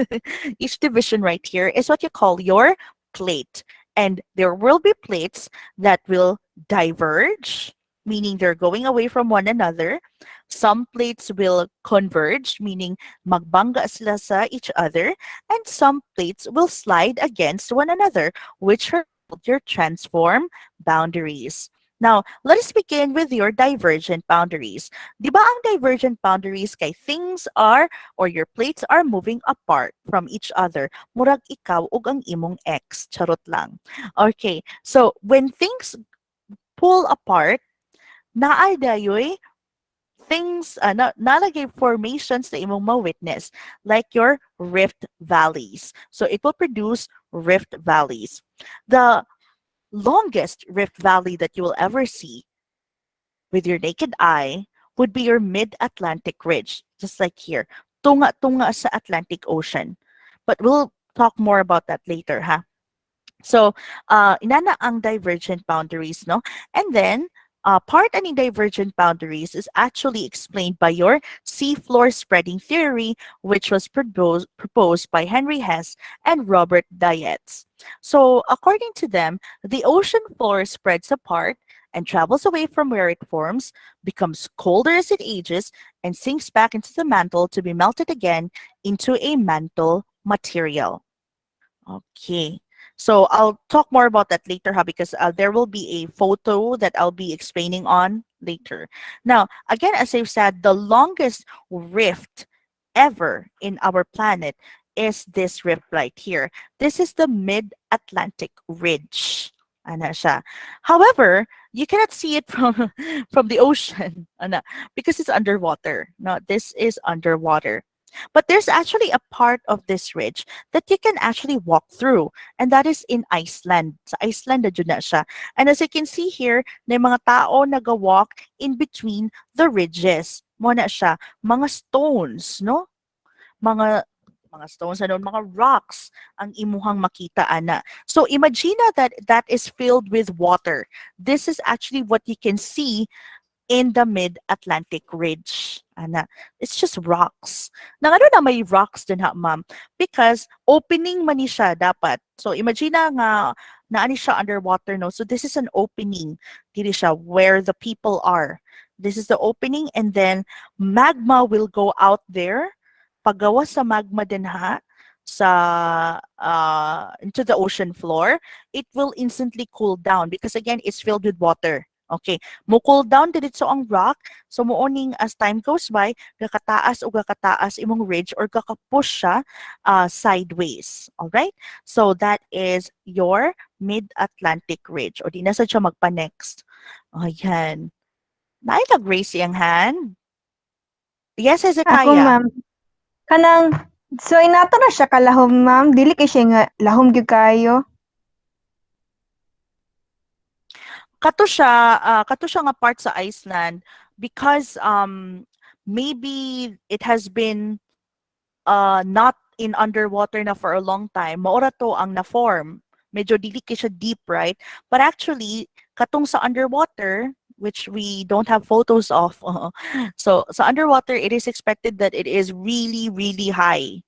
each division right here is what you call your plate. And there will be plates that will diverge, meaning they're going away from one another. Some plates will converge, meaning magbangga sila sa each other. And some plates will slide against one another, which are called your transform boundaries. Now, let us begin with your divergent boundaries. Di ba ang divergent boundaries kay things are or your plates are moving apart from each other. Murag ikaw ug ang imong ex. Charot lang. Okay, so when things pull apart, naay dayoy things, nalagay formations na imong ma-witness, like your rift valleys. So it will produce rift valleys. The longest rift valley that you will ever see with your naked eye would be your mid-Atlantic ridge, just like here. Tunga-tunga sa Atlantic Ocean. But we'll talk more about that later, ha? So, inana ang divergent boundaries, no? And then, part any divergent boundaries is actually explained by your seafloor spreading theory, which was proposed by Henry Hess and Robert Dietz. So, according to them, the ocean floor spreads apart and travels away from where it forms, becomes colder as it ages, and sinks back into the mantle to be melted again into a mantle material. Okay. So I'll talk more about that later, because there will be a photo that I'll be explaining on later. Now, again, as I've said, the longest rift ever in our planet is this rift right here. This is the Mid-Atlantic Ridge. Ana siya. However, you cannot see it from from the ocean, ana, because it's underwater. No, this is underwater. But there's actually a part of this ridge that you can actually walk through, and that is in Iceland. Sa Iceland na dyan na siya. And as you can see here, may mga tao nag-walk in between the ridges. Mo na siya, mga stones, no? Mga stones ano, mga rocks ang imuhang makita ana. So imagine that that is filled with water. This is actually what you can see in the Mid-Atlantic Ridge. Ana, it's just rocks. Nang ano na may rocks din ha, ma'am? Because opening man ni siya dapat. So imagine na nga naani siya underwater, no? So this is an opening. Dili siya where the people are. This is the opening, and then magma will go out there. Paggawa sa magma din ha, sa into the ocean floor, it will instantly cool down because again it's filled with water. Okay, mo cool down diretso ang rock, so mooning as time goes by, gakataas o gakataas imong ridge or gakapush siya sideways. All right? So that is your Mid-Atlantic Ridge. O di na sa siya magpa-next. Ayan. Naitag-raise ang hand. Yes, Ako, Hezekiah. ma'am. Kanang, so inato na siya kalahom, ma'am. Dili kay siya nga lahom gyud kayo. Kato siya nga part sa Iceland because maybe it has been not in underwater na for a long time. Maura to ang na-form. Medyo dili kay siya deep, right? But actually, katong sa underwater, which we don't have photos of. So sa underwater, it is expected that it is really, really high.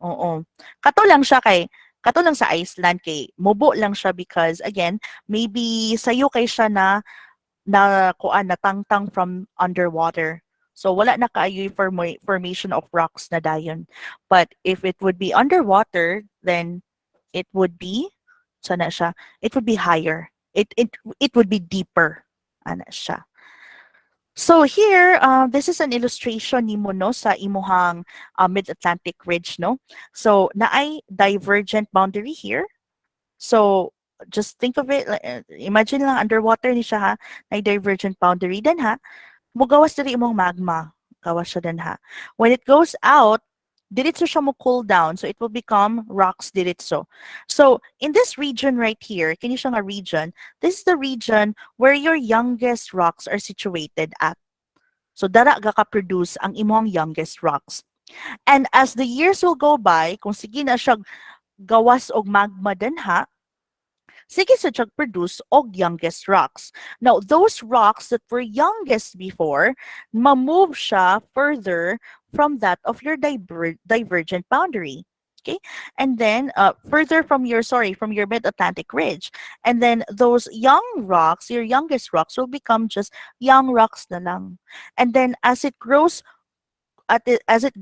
Oo. Kato lang siya kato lang sa Iceland kay mubo lang siya because again, maybe sayo kay siya na kuan natangtang from underwater. So wala na kaayo yung formation of rocks na dayon. But if it would be underwater, then it would be sana siya. It would be higher. It would be deeper. Ana siya. So here, this is an illustration nimo no sa imuhang Mid-Atlantic Ridge no. So naay divergent boundary here. So just think of it, imagine lang underwater ni siya ha, naay divergent boundary then ha. Mugawas diri imong magma. Gawas siya din ha. When it goes out, diretso siya mo cool down. So it will become rocks diretso. So in this region right here, kini siya nga region, this is the region where your youngest rocks are situated at. So dara ga ka produce ang imong youngest rocks. And as the years will go by, kung sige na siya gawas og magma dinha, sige sa produce og youngest rocks. Now, those rocks that were youngest before, ma-move siya further from that of your divergent boundary. Okay, and then further from your from your mid-Atlantic ridge, and then those young rocks, your youngest rocks, will become just young rocks na lang. And then as it grows, as it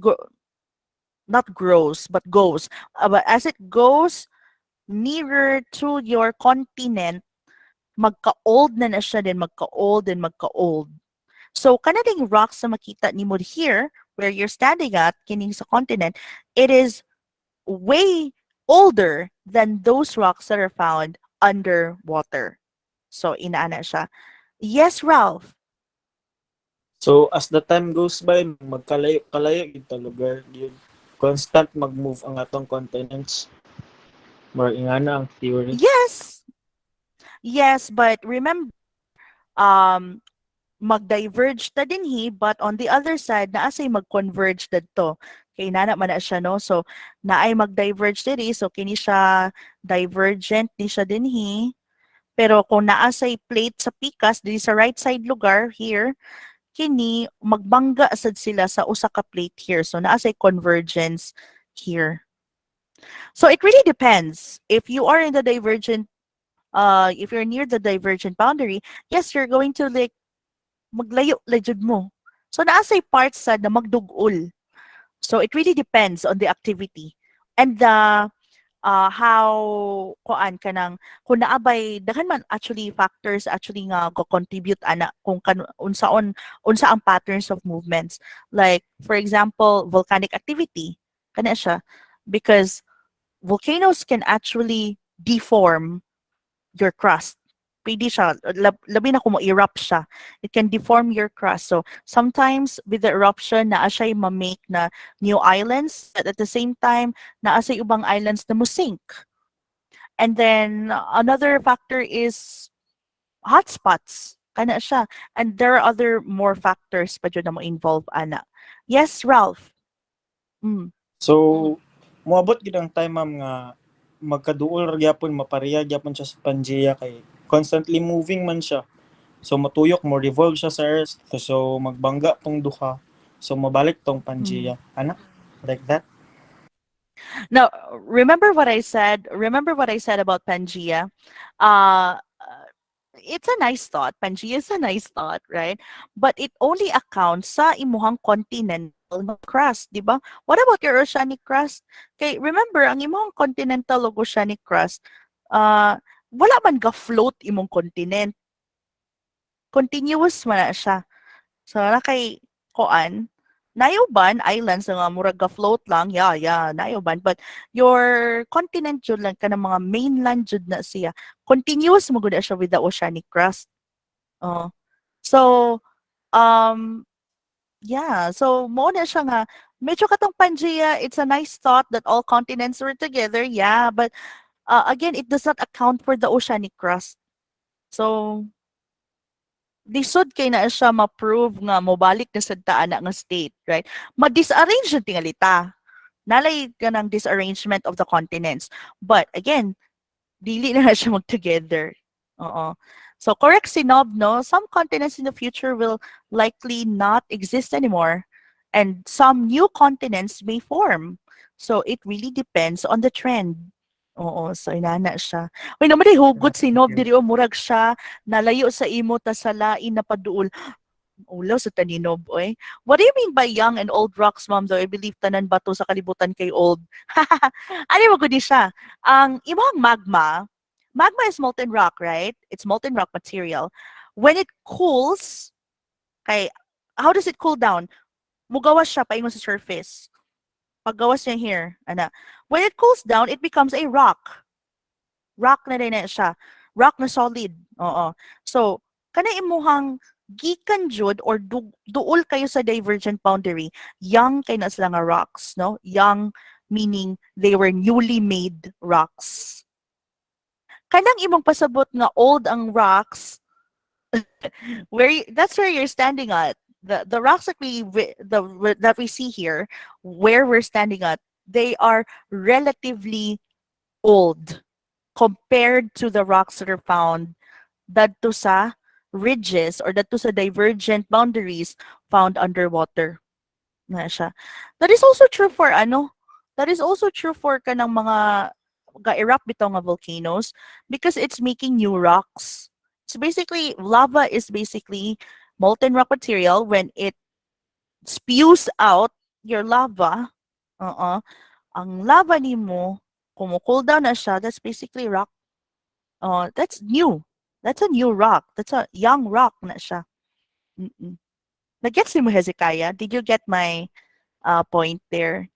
not grows but goes, but as it goes nearer to your continent, magka-old na siya din, magka-old and magka-old. So, kanading rocks na makita ni mo here, where you're standing at, kining sa continent, it is way older than those rocks that are found underwater. So, inaana siya. Yes, Ralph. So as the time goes by, magkalayo-kalayo gid ta lugar gyud. Constant mag-move ang atong continents. More ingana ang theory. Yes. Yes, but remember, um, mag-diverge ta dinhi, but on the other side naa say mag-converge dadto kay nana man na siya, no? So naay mag-diverge diri, so kini siya divergent ni siya dinhi, pero kung naa say plate sa pikas diri sa right side lugar here, kini magbangga sad sila sa usa ka plate here, so naa say convergence here. So it really depends if you are in the divergent, if you're near the divergent boundary, yes, you're going to like maglayo jud mo. So naa say parts sad na magdugol. So it really depends on the activity and the how kuan kanang kung naabay daghan man actually factors actually nga go contribute ana kung unsa ang patterns of movements, like for example volcanic activity kana siya, because volcanoes can actually deform your crust. Pwede siya, labi na kung mo-erupt siya, it can deform your crust. So, sometimes with the eruption, naa siya ma-make na new islands, but at the same time, naa sa ubang islands na mo-sink. And then, another factor is hotspots. Kana siya. And there are other more factors pa dyan na mo-involve, ana. Yes, Ralph? Mm. So moabot gid ang time ma'am nga magkaduol ra gyapon mapareha gyapon siya sa Pangea kay constantly moving man siya. So matuyok mo revolve siya sa Earth. So magbangga tong duha. So mabalik tong Mm. Pangea. Ana? Like that? Now, remember what I said? Remember what I said about Pangea? Uh, it's a nice thought. Pangea is a nice thought, right? But it only accounts sa imuhang continental nga crust, di ba? What about your oceanic crust? Kay remember, ang imuhang continental o oceanic crust, uh, wala man ga-float imong continent. Continuous man na siya. So, na kay Koan, Nayoban Islands nga murag ga-float lang, yeah, Nayoban. But your continent jud lang ka mga mainland jud na siya. Continuous mo gud na siya with the oceanic crust. Oh. So, um, yeah. So, mo na siya nga, medyo katong Pangea, it's a nice thought that all continents were together, yeah. But, again, it does not account for the oceanic crust. So, lisod kay na siya ma-prove nga mobalik na sad ta ana nga state, right? Ma-disarrange na tingalita. Nalay ka ng disarrangement of the continents. But again, dili na siya mag-together. Oo. So correct si Nob, no? Some continents in the future will likely not exist anymore and some new continents may form. So it really depends on the trend. Oo, so inana siya. Uy, naman ay hugot si Nob diri o murag siya nalayo sa imo ta sa lain na paduol. Ulaw sa taninob, oy. What do you mean by young and old rocks, ma'am? Though I believe tanan bato sa kalibutan kay old. Ano mo gudi siya? Ang imong magma is molten rock, right? It's molten rock material. When it cools, kay, how does it cool down? Mugawas siya paingon sa surface. Paggawas niya here, ana. When it cools down, it becomes a rock. Rock na din na siya. Rock na solid. Oo. So, kana imuhang gikan jud or duol kayo sa divergent boundary, young kay na sila nga rocks, no? Young meaning they were newly made rocks. Kanang imong pasabot nga old ang rocks, that's where you're standing at. The rocks that that we see here, where we're standing at, they are relatively old compared to the rocks that are found dadto sa ridges or dadto sa divergent boundaries found underwater. Na siya. That is also true for ano, that is also true for kanang mga ga-erupt bitaw nga volcanoes because it's making new rocks. So basically, lava is basically molten rock material when it spews out your lava. Ang lava nimo kumu-cool down na siya, that's basically rock. That's new. That's a new rock. That's a young rock na siya. Mm-mm. Nag-gets mo, Hezekiah? Did you get my point there?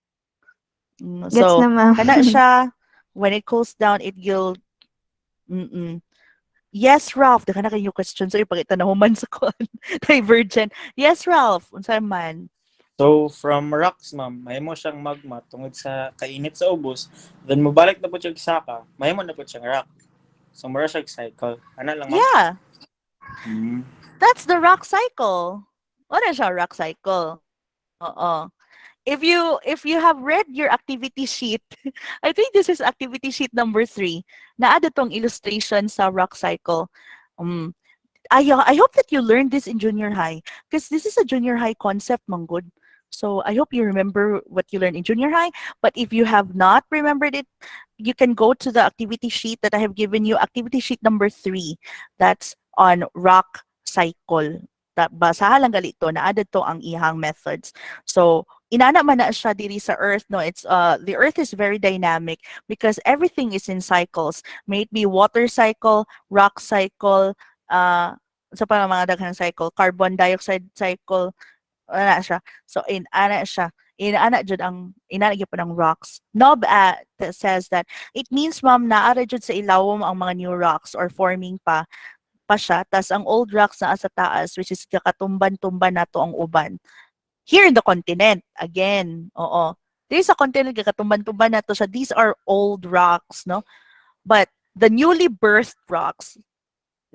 Gets So, na, ma'am. kana siya, when it cools down, it will, mm-mm. Yes, Ralph. Daka na kayo question. So, ipakita na human sa kuan. Divergent. Yes, Ralph. Unsa man? So from rocks ma'am, mahimo siyang magma tungod sa kainit sa ubos, then mobalik na po siya saka, mahimo na po siyang rock. So mura siya cycle. Ana lang ma'am. Yeah, Hmm. that's the rock cycle. What is a rock cycle? Oo. If you have read your activity sheet, I think this is activity sheet number 3. Naada tong illustration sa rock cycle. Um, I hope that you learned this in junior high because this is a junior high concept, Manggod. So I hope you remember what you learned in junior high. But if you have not remembered it, you can go to the activity sheet that I have given you, activity sheet number 3. That's on rock cycle. Basaha lang gali to, naadad to ang ihang methods. So inana man na siya diri sa earth, no? It's the earth is very dynamic because everything is in cycles. May it be water cycle, rock cycle, sa pa mga daghang cycle, carbon dioxide cycle, ana siya. So in ana siya. In ana jud ang inana gyud ng rocks. Nob that says that it means ma'am naara jud sa ilawom ang mga new rocks or forming pa siya tas ang old rocks na sa taas which is kakatumban-tumban nato ang uban. Here in the continent again. Oo. Diri sa continent kakatumban-tumban nato siya. These are old rocks, no? But the newly birthed rocks,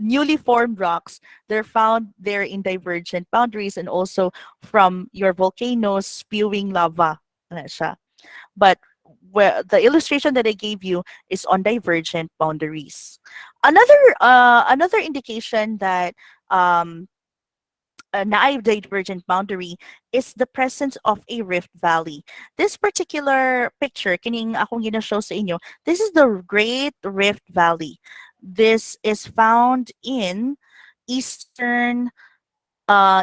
newly formed rocks, they're found there in divergent boundaries and also from your volcanoes spewing lava. Ano siya. But where the illustration that I gave you is on divergent boundaries. Another indication that um, naay divergent boundary is the presence of a rift valley. This particular picture, kining akong gina-show sa inyo, this is the Great Rift Valley. This is found in eastern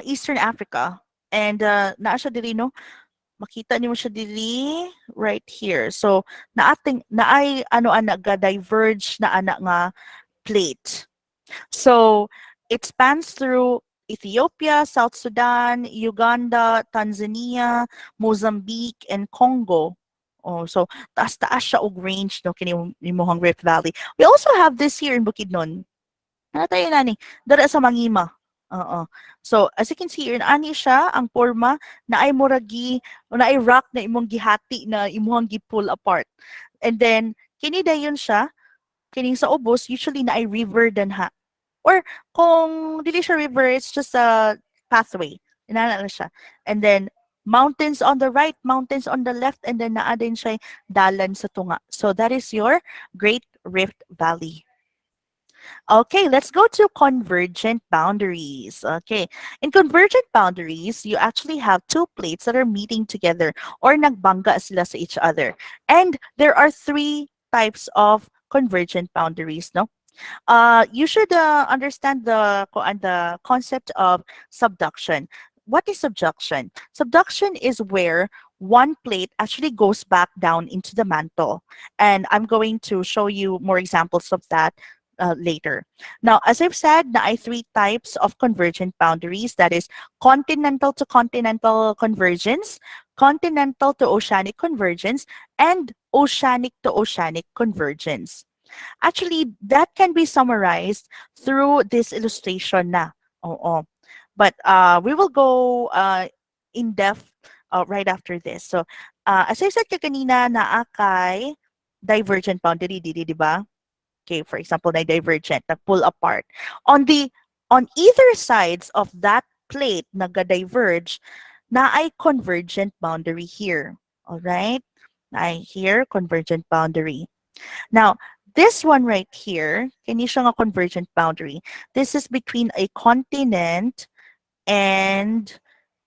Eastern Africa. And naa siya diri, no? Makita niyo siya diri right here. So naay ano ana ga diverge na ana nga plate. So it spans through Ethiopia, South Sudan, Uganda, Tanzania, Mozambique, and Congo. Oh, so taas-taas siya og range no kini imong Rift Valley. We also have this here in Bukidnon. Ano tayo nani? Dara sa Mangima. Oo. So as you can see here, ani siya ang forma na ay muragi na ay rock na imong gihati na imong gi-pull apart. And then kini dayon siya kining sa ubos usually na ay river danha. Or kung dili siya river, it's just a pathway. Inana na siya. And then mountains on the right, mountains on the left, and then naa din siya dalan sa tunga. So that is your Great Rift Valley. Okay, let's go to convergent boundaries. Okay, in convergent boundaries, you actually have two plates that are meeting together or nagbangga sila sa each other. And there are 3 types of convergent boundaries, no? You should understand the concept of subduction. What is subduction? Subduction is where one plate actually goes back down into the mantle. And I'm going to show you more examples of that later. Now, as I've said, na ay 3 types of convergent boundaries. That is continental to continental convergence, continental to oceanic convergence, and oceanic to oceanic convergence. Actually, that can be summarized through this illustration na. Oo. But we will go in depth right after this. So, as I said kanina, naa kay divergent boundary, di ba? Okay, for example, na divergent, na pull apart. On the on either sides of that plate nagka-diverge, na ay convergent boundary here. All right? Na ay here convergent boundary. Now, this one right here, kini siya nga convergent boundary. This is between a continent and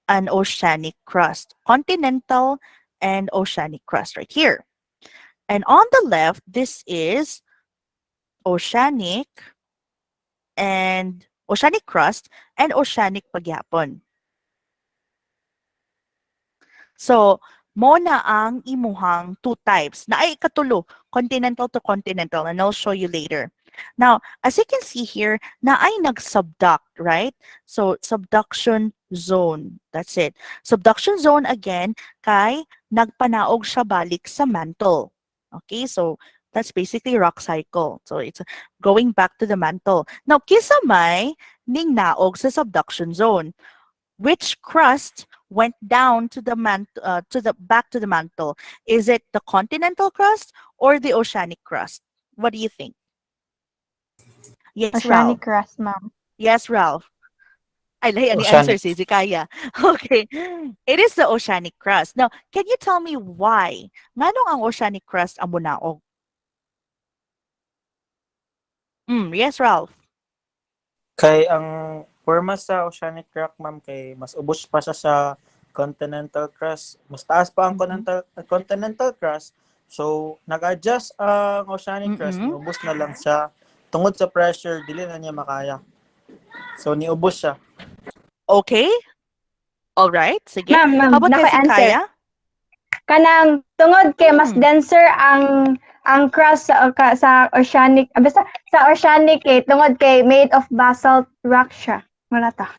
an oceanic crust. Continental and oceanic crust right here. And on the left, this is oceanic and oceanic crust and oceanic pagyapon. So, mo na ang imuhang two types na ay katulo, continental to continental, and I'll show you later. Now, as you can see here, na ay nag-subduct, right? So, subduction zone. That's it. Subduction zone again, kay nagpanaog siya balik sa mantle. Okay, so that's basically rock cycle. So, it's going back to the mantle. Now, kisa may ning naog sa subduction zone. Which crust went down to the to the back to the mantle? Is it the continental crust or the oceanic crust? What do you think? Yes, Oceanic Ralph. crust, ma'am. Yes, Ralph. I like any answer, Oceanic. si Kaya. Okay. It is the oceanic crust. Now, can you tell me why? Nganong ang oceanic crust ang munaog? Yes, Ralph. Kay ang porma sa oceanic rock, ma'am, kay mas ubos pa siya sa continental crust. Mas taas pa ang Mhm. continental crust. So, nag-adjust ang oceanic crust, Mm-mm. niubos na lang siya. Tungod sa pressure, dili na niya makaya. So, niubos siya. Okay. All right. Sige. Ma'am, How about kay nakoy si answer. Kaya? Kanang tungod kay mas Mm. denser ang crust sa oceanic, basta sa oceanic tungod kay made of basalt rock siya. Wala ta.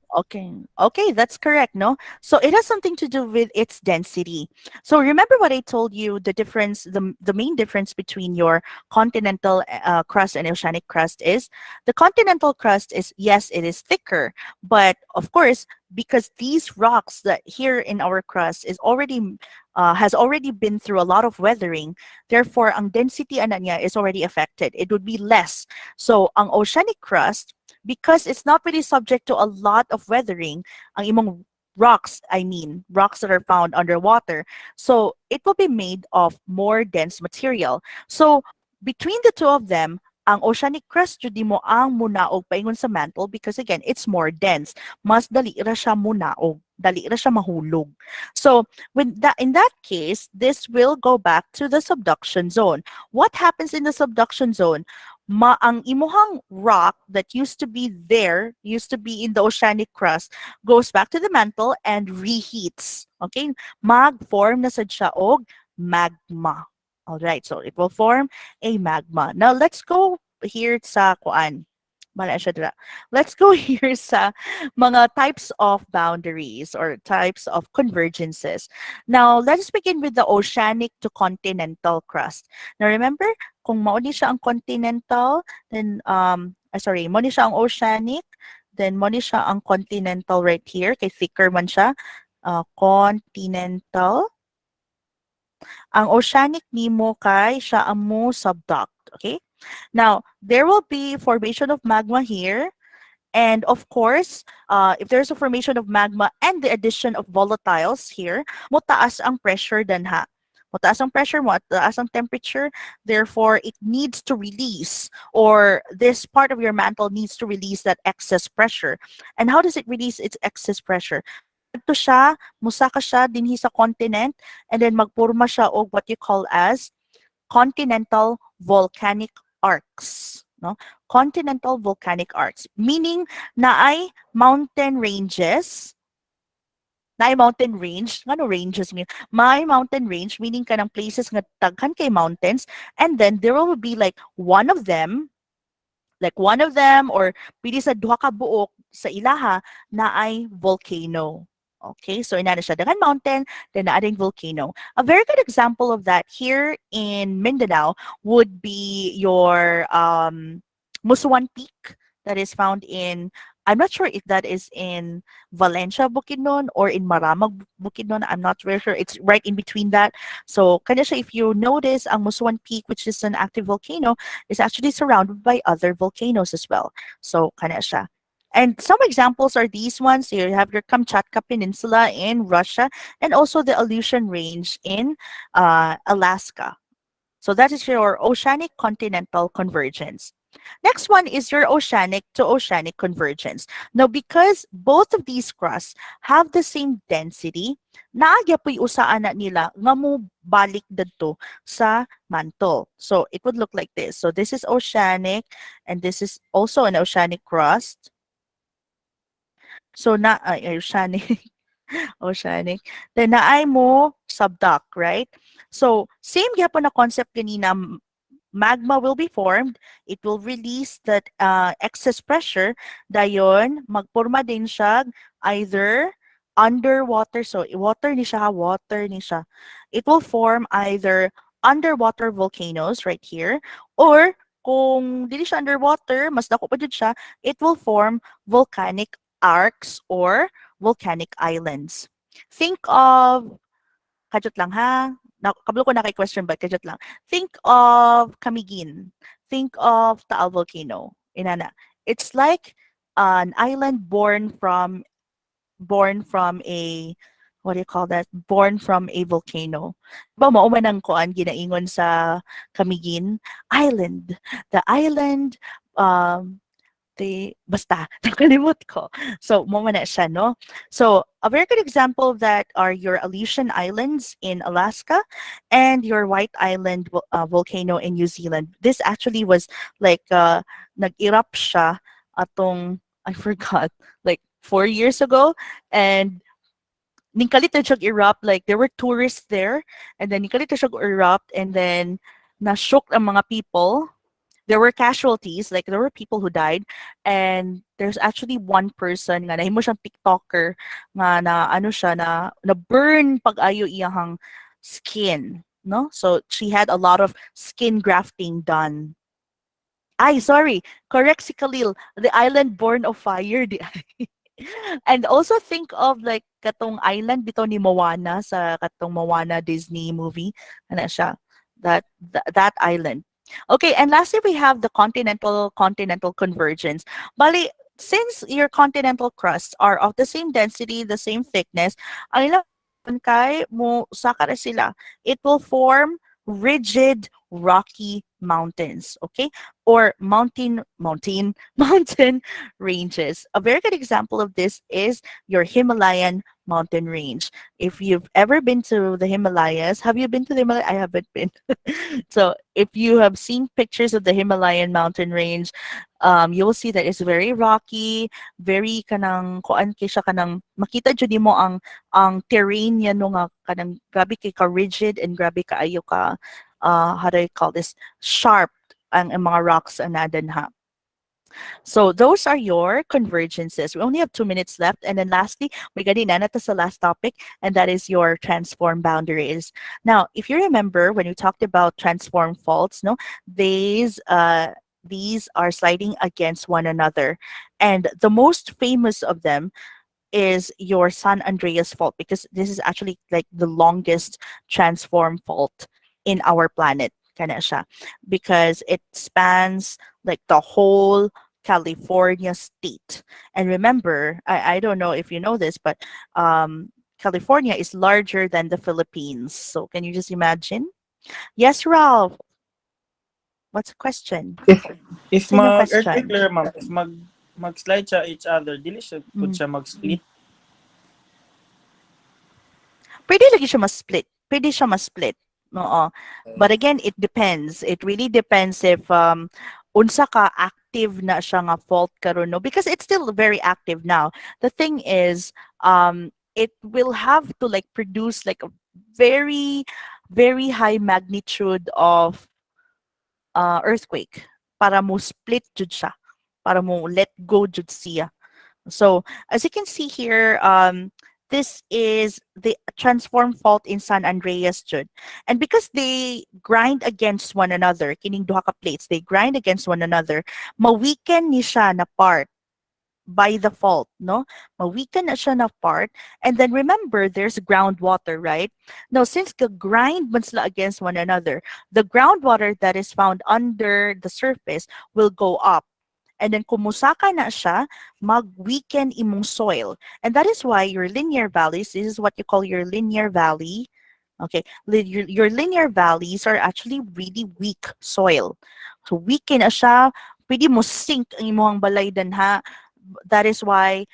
Okay. Okay, that's correct, no? So it has something to do with its density. So remember what I told you, the difference, the main difference between your continental crust and oceanic crust is the continental crust is, yes, it is thicker, but of course, because these rocks that here in our crust is already has already been through a lot of weathering, therefore ang density ana niya is already affected. It would be less. So ang oceanic crust, because it's not really subject to a lot of weathering, ang imong rocks, I mean, rocks that are found underwater. So it will be made of more dense material. So between the two of them, ang oceanic crust jud mo ang munaog paingon sa mantle because again, it's more dense. Mas dali ra siya munaog, dali ra siya mahulog. So when that in that case, this will go back to the subduction zone. What happens in the subduction zone? Ang imuhang rock that used to be there, used to be in the oceanic crust, goes back to the mantle and reheats. Okay? Mag-form na sad siya og magma. All right, so it will form a magma. Now, let's go here sa kuan. Wala siya dira. Let's go here sa mga types of boundaries or types of convergences. Now, let's begin with the oceanic to continental crust. Now, remember, kung mauni siya ang continental, then, sorry, mauni siya ang oceanic, then mauni siya ang continental right here, kay thicker man siya, continental. Ang oceanic nimo kay siya amo subduct, okay? Now, there will be formation of magma here. And of course, if there's a formation of magma and the addition of volatiles here, mutaas ang pressure danha. Mutaas ang pressure, mutaas ang temperature. Therefore, it needs to release, or this part of your mantle needs to release that excess pressure. And how does it release its excess pressure? Adto siya, musaka siya dinhi sa continent, and then magpurma siya og what you call as continental volcanic arcs, no? Continental volcanic arcs, meaning naay mountain ranges, naay mountain range, ngano ranges mean? May mountain range, meaning kanang places nga daghan kay mountains, and then there will be like one of them or pili sa duha ka buok sa ilaha na ay volcano. Okay, so inana siya daghang mountain, then adding volcano. A very good example of that here in Mindanao would be your Musuan Peak. that is found in, I'm not sure if that is in Valencia, Bukidnon, or in Maramag, Bukidnon. I'm not very sure. It's right in between that. So, kanya siya, if you notice, ang Musuan Peak, which is an active volcano, is actually surrounded by other volcanoes as well. So, kanya siya. And some examples are these ones. You have your Kamchatka Peninsula in Russia and also the Aleutian Range in Alaska. So that is your oceanic continental convergence. Next one is your oceanic to oceanic convergence. Now, because both of these crusts have the same density, naagya po'y usaan na nila nga mo balik dadto sa mantle. So it would look like this. So this is oceanic, and this is also an oceanic crust. So na oceanic, oceanic. Then naay mo subduct, right? So same gyapon na concept kanina, magma will be formed, it will release that excess pressure, dayon magporma din siya either underwater, so water ni siya, water ni siya. It will form either underwater volcanoes right here, or kung dili siya underwater, mas dako pa jud siya, it will form volcanic arcs or volcanic islands. Think of, kajut lang ha. Kabalo ko na kay question but kajut lang. Think of Camiguin. Think of Taal Volcano. Inana. It's like an island born from a, what do you call that? Born from a volcano. Ba mao man ang kuan ginaingon sa Camiguin Island. The island basta nakalimot ko. So mo man na siya, no? So a very good example of that are your Aleutian Islands in Alaska and your White Island volcano in New Zealand. This actually was like nag-erupt siya atong, I forgot, like 4 years ago, and ningkalit na siya erupt, like there were tourists there, and then ningkalit na siya erupt, and then na-shock ang mga people. There were casualties, like there were people who died, and there's actually one person nga nahimo siyang TikToker nga na ano siya na burn pag-ayo iyahang skin, no? So she had a lot of skin grafting done. Ay, sorry. Correct si Khalil. The island born of fire. And also think of like katong island bito ni Moana sa katong Moana Disney movie. Ano siya? That island. Okay, and lastly we have the continental convergence. Bali, since your continental crusts are of the same density, the same thickness, ang ilang kay mo sakara sila. It will form rigid rocky mountains, okay? Or mountain ranges. A very good example of this is your Himalayan mountain range. If you've ever been to the Himalayas, have you been to the Himalayas? I haven't been. So if you have seen pictures of the Himalayan mountain range, you will see that it's very rocky, very kanang kuan kay siya kanang makita jud mo ang terrain niya no nga kanang grabe kay ka rigid and grabe kaayo ka how do I call this, sharp ang mga rocks anadan. So those are your convergences. We only have 2 minutes left. And then lastly, we got in na sa last topic, and that is your transform boundaries. Now, if you remember when we talked about transform faults, no, these are sliding against one another. And the most famous of them is your San Andreas fault, because this is actually like the longest transform fault in our planet, kana siya, because it spans like the whole California state. And remember, I don't know if you know this, but California is larger than the Philippines. So can you just imagine? Yes, Ralph. What's the question? If if Sino yung mag earthquake question? layer ma'am, if mag-slide siya each other, dili siya pud Mm. siya mag-split. Pwede lagi siya mas-split. Pwede siya mas-split. Oo. But again, it depends. It really depends if unsa ka active na siya nga fault karon, no, because it's still very active now. The thing is it will have to like produce like a very very high magnitude of earthquake para mo split jud siya, para mo let go jud siya. So as you can see here, this is the transform fault in San Andreas Jud. And because they grind against one another, kining duha ka plates, they grind against one another, ma-weaken ni siya na part by the fault, no? Ma-weaken na siya na part. And then remember, there's groundwater, right? Now, since the grind man sila against one another, the groundwater that is found under the surface will go up. And then kumusaka na siya, mag-weaken imong soil. And that is why your linear valleys, this is what you call your linear valley. Okay, your linear valleys are actually really weak soil. So weaken na siya, pwede mo sink ang imong balay danha. That is why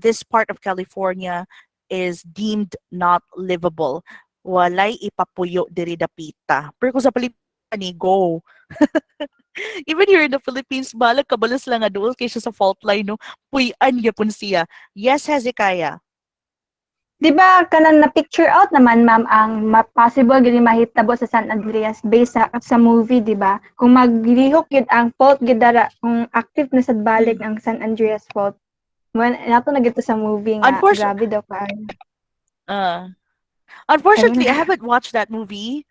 this part of California is deemed not livable. Walay ipapuyo diri dapita. Pero kung sa Pilipinas, go. Even here in the Philippines, balag kabalas lang nga doon kaysa sa fault line, no? Puy-an yapon siya. Yes, Hezekiah. Di ba kanang na-picture out naman, ma'am, ang possible gini mahitabo sa San Andreas based sa movie, di ba? Kung maglihok yun ang fault gid dara, kung active na sad balik ang San Andreas fault. When nato na gito sa movie nga, Unfortunately, grabe daw ka. uh, Ayun unfortunately, I na. haven't watched that movie.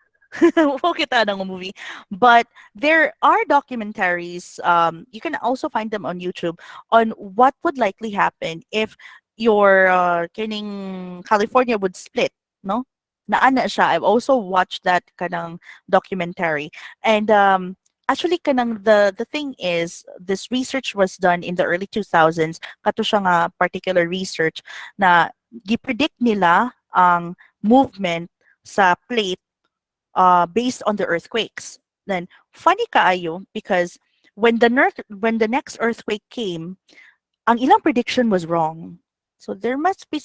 Wala kita ng movie. But there are documentaries, you can also find them on YouTube, on what would likely happen if your kining California would split, no? Naana siya. I've also watched that kanang documentary. And actually kanang the thing is, this research was done in the early 2000s. Kato siya nga particular research na gipredict nila ang movement sa plate based on the earthquakes. Then funny kaayo because when the next earthquake came, ang ilang prediction was wrong. So there must be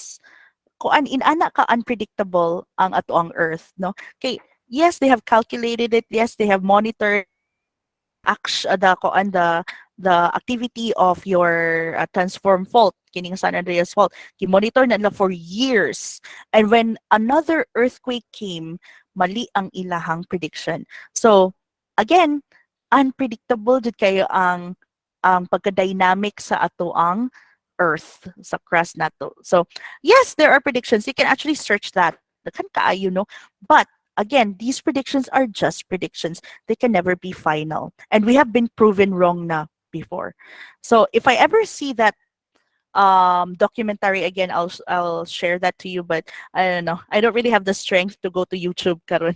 kuan inana ka unpredictable ang ato ang earth, no? Okay, yes, they have calculated it. Yes, they have monitored the kuan the activity of your transform fault, kining San Andreas fault. Monitor na nila for years. And when another earthquake came, mali ang ilahang prediction. So, again, unpredictable jud kayo ang pagka-dynamic sa ato ang earth, sa crust nato. So, yes, there are predictions. You can actually search that. Dakan kaayo, no? But again, these predictions are just predictions. They can never be final. And we have been proven wrong na before. So if I ever see that documentary again, I'll share that to you. But I don't know. I don't really have the strength to go to YouTube karon.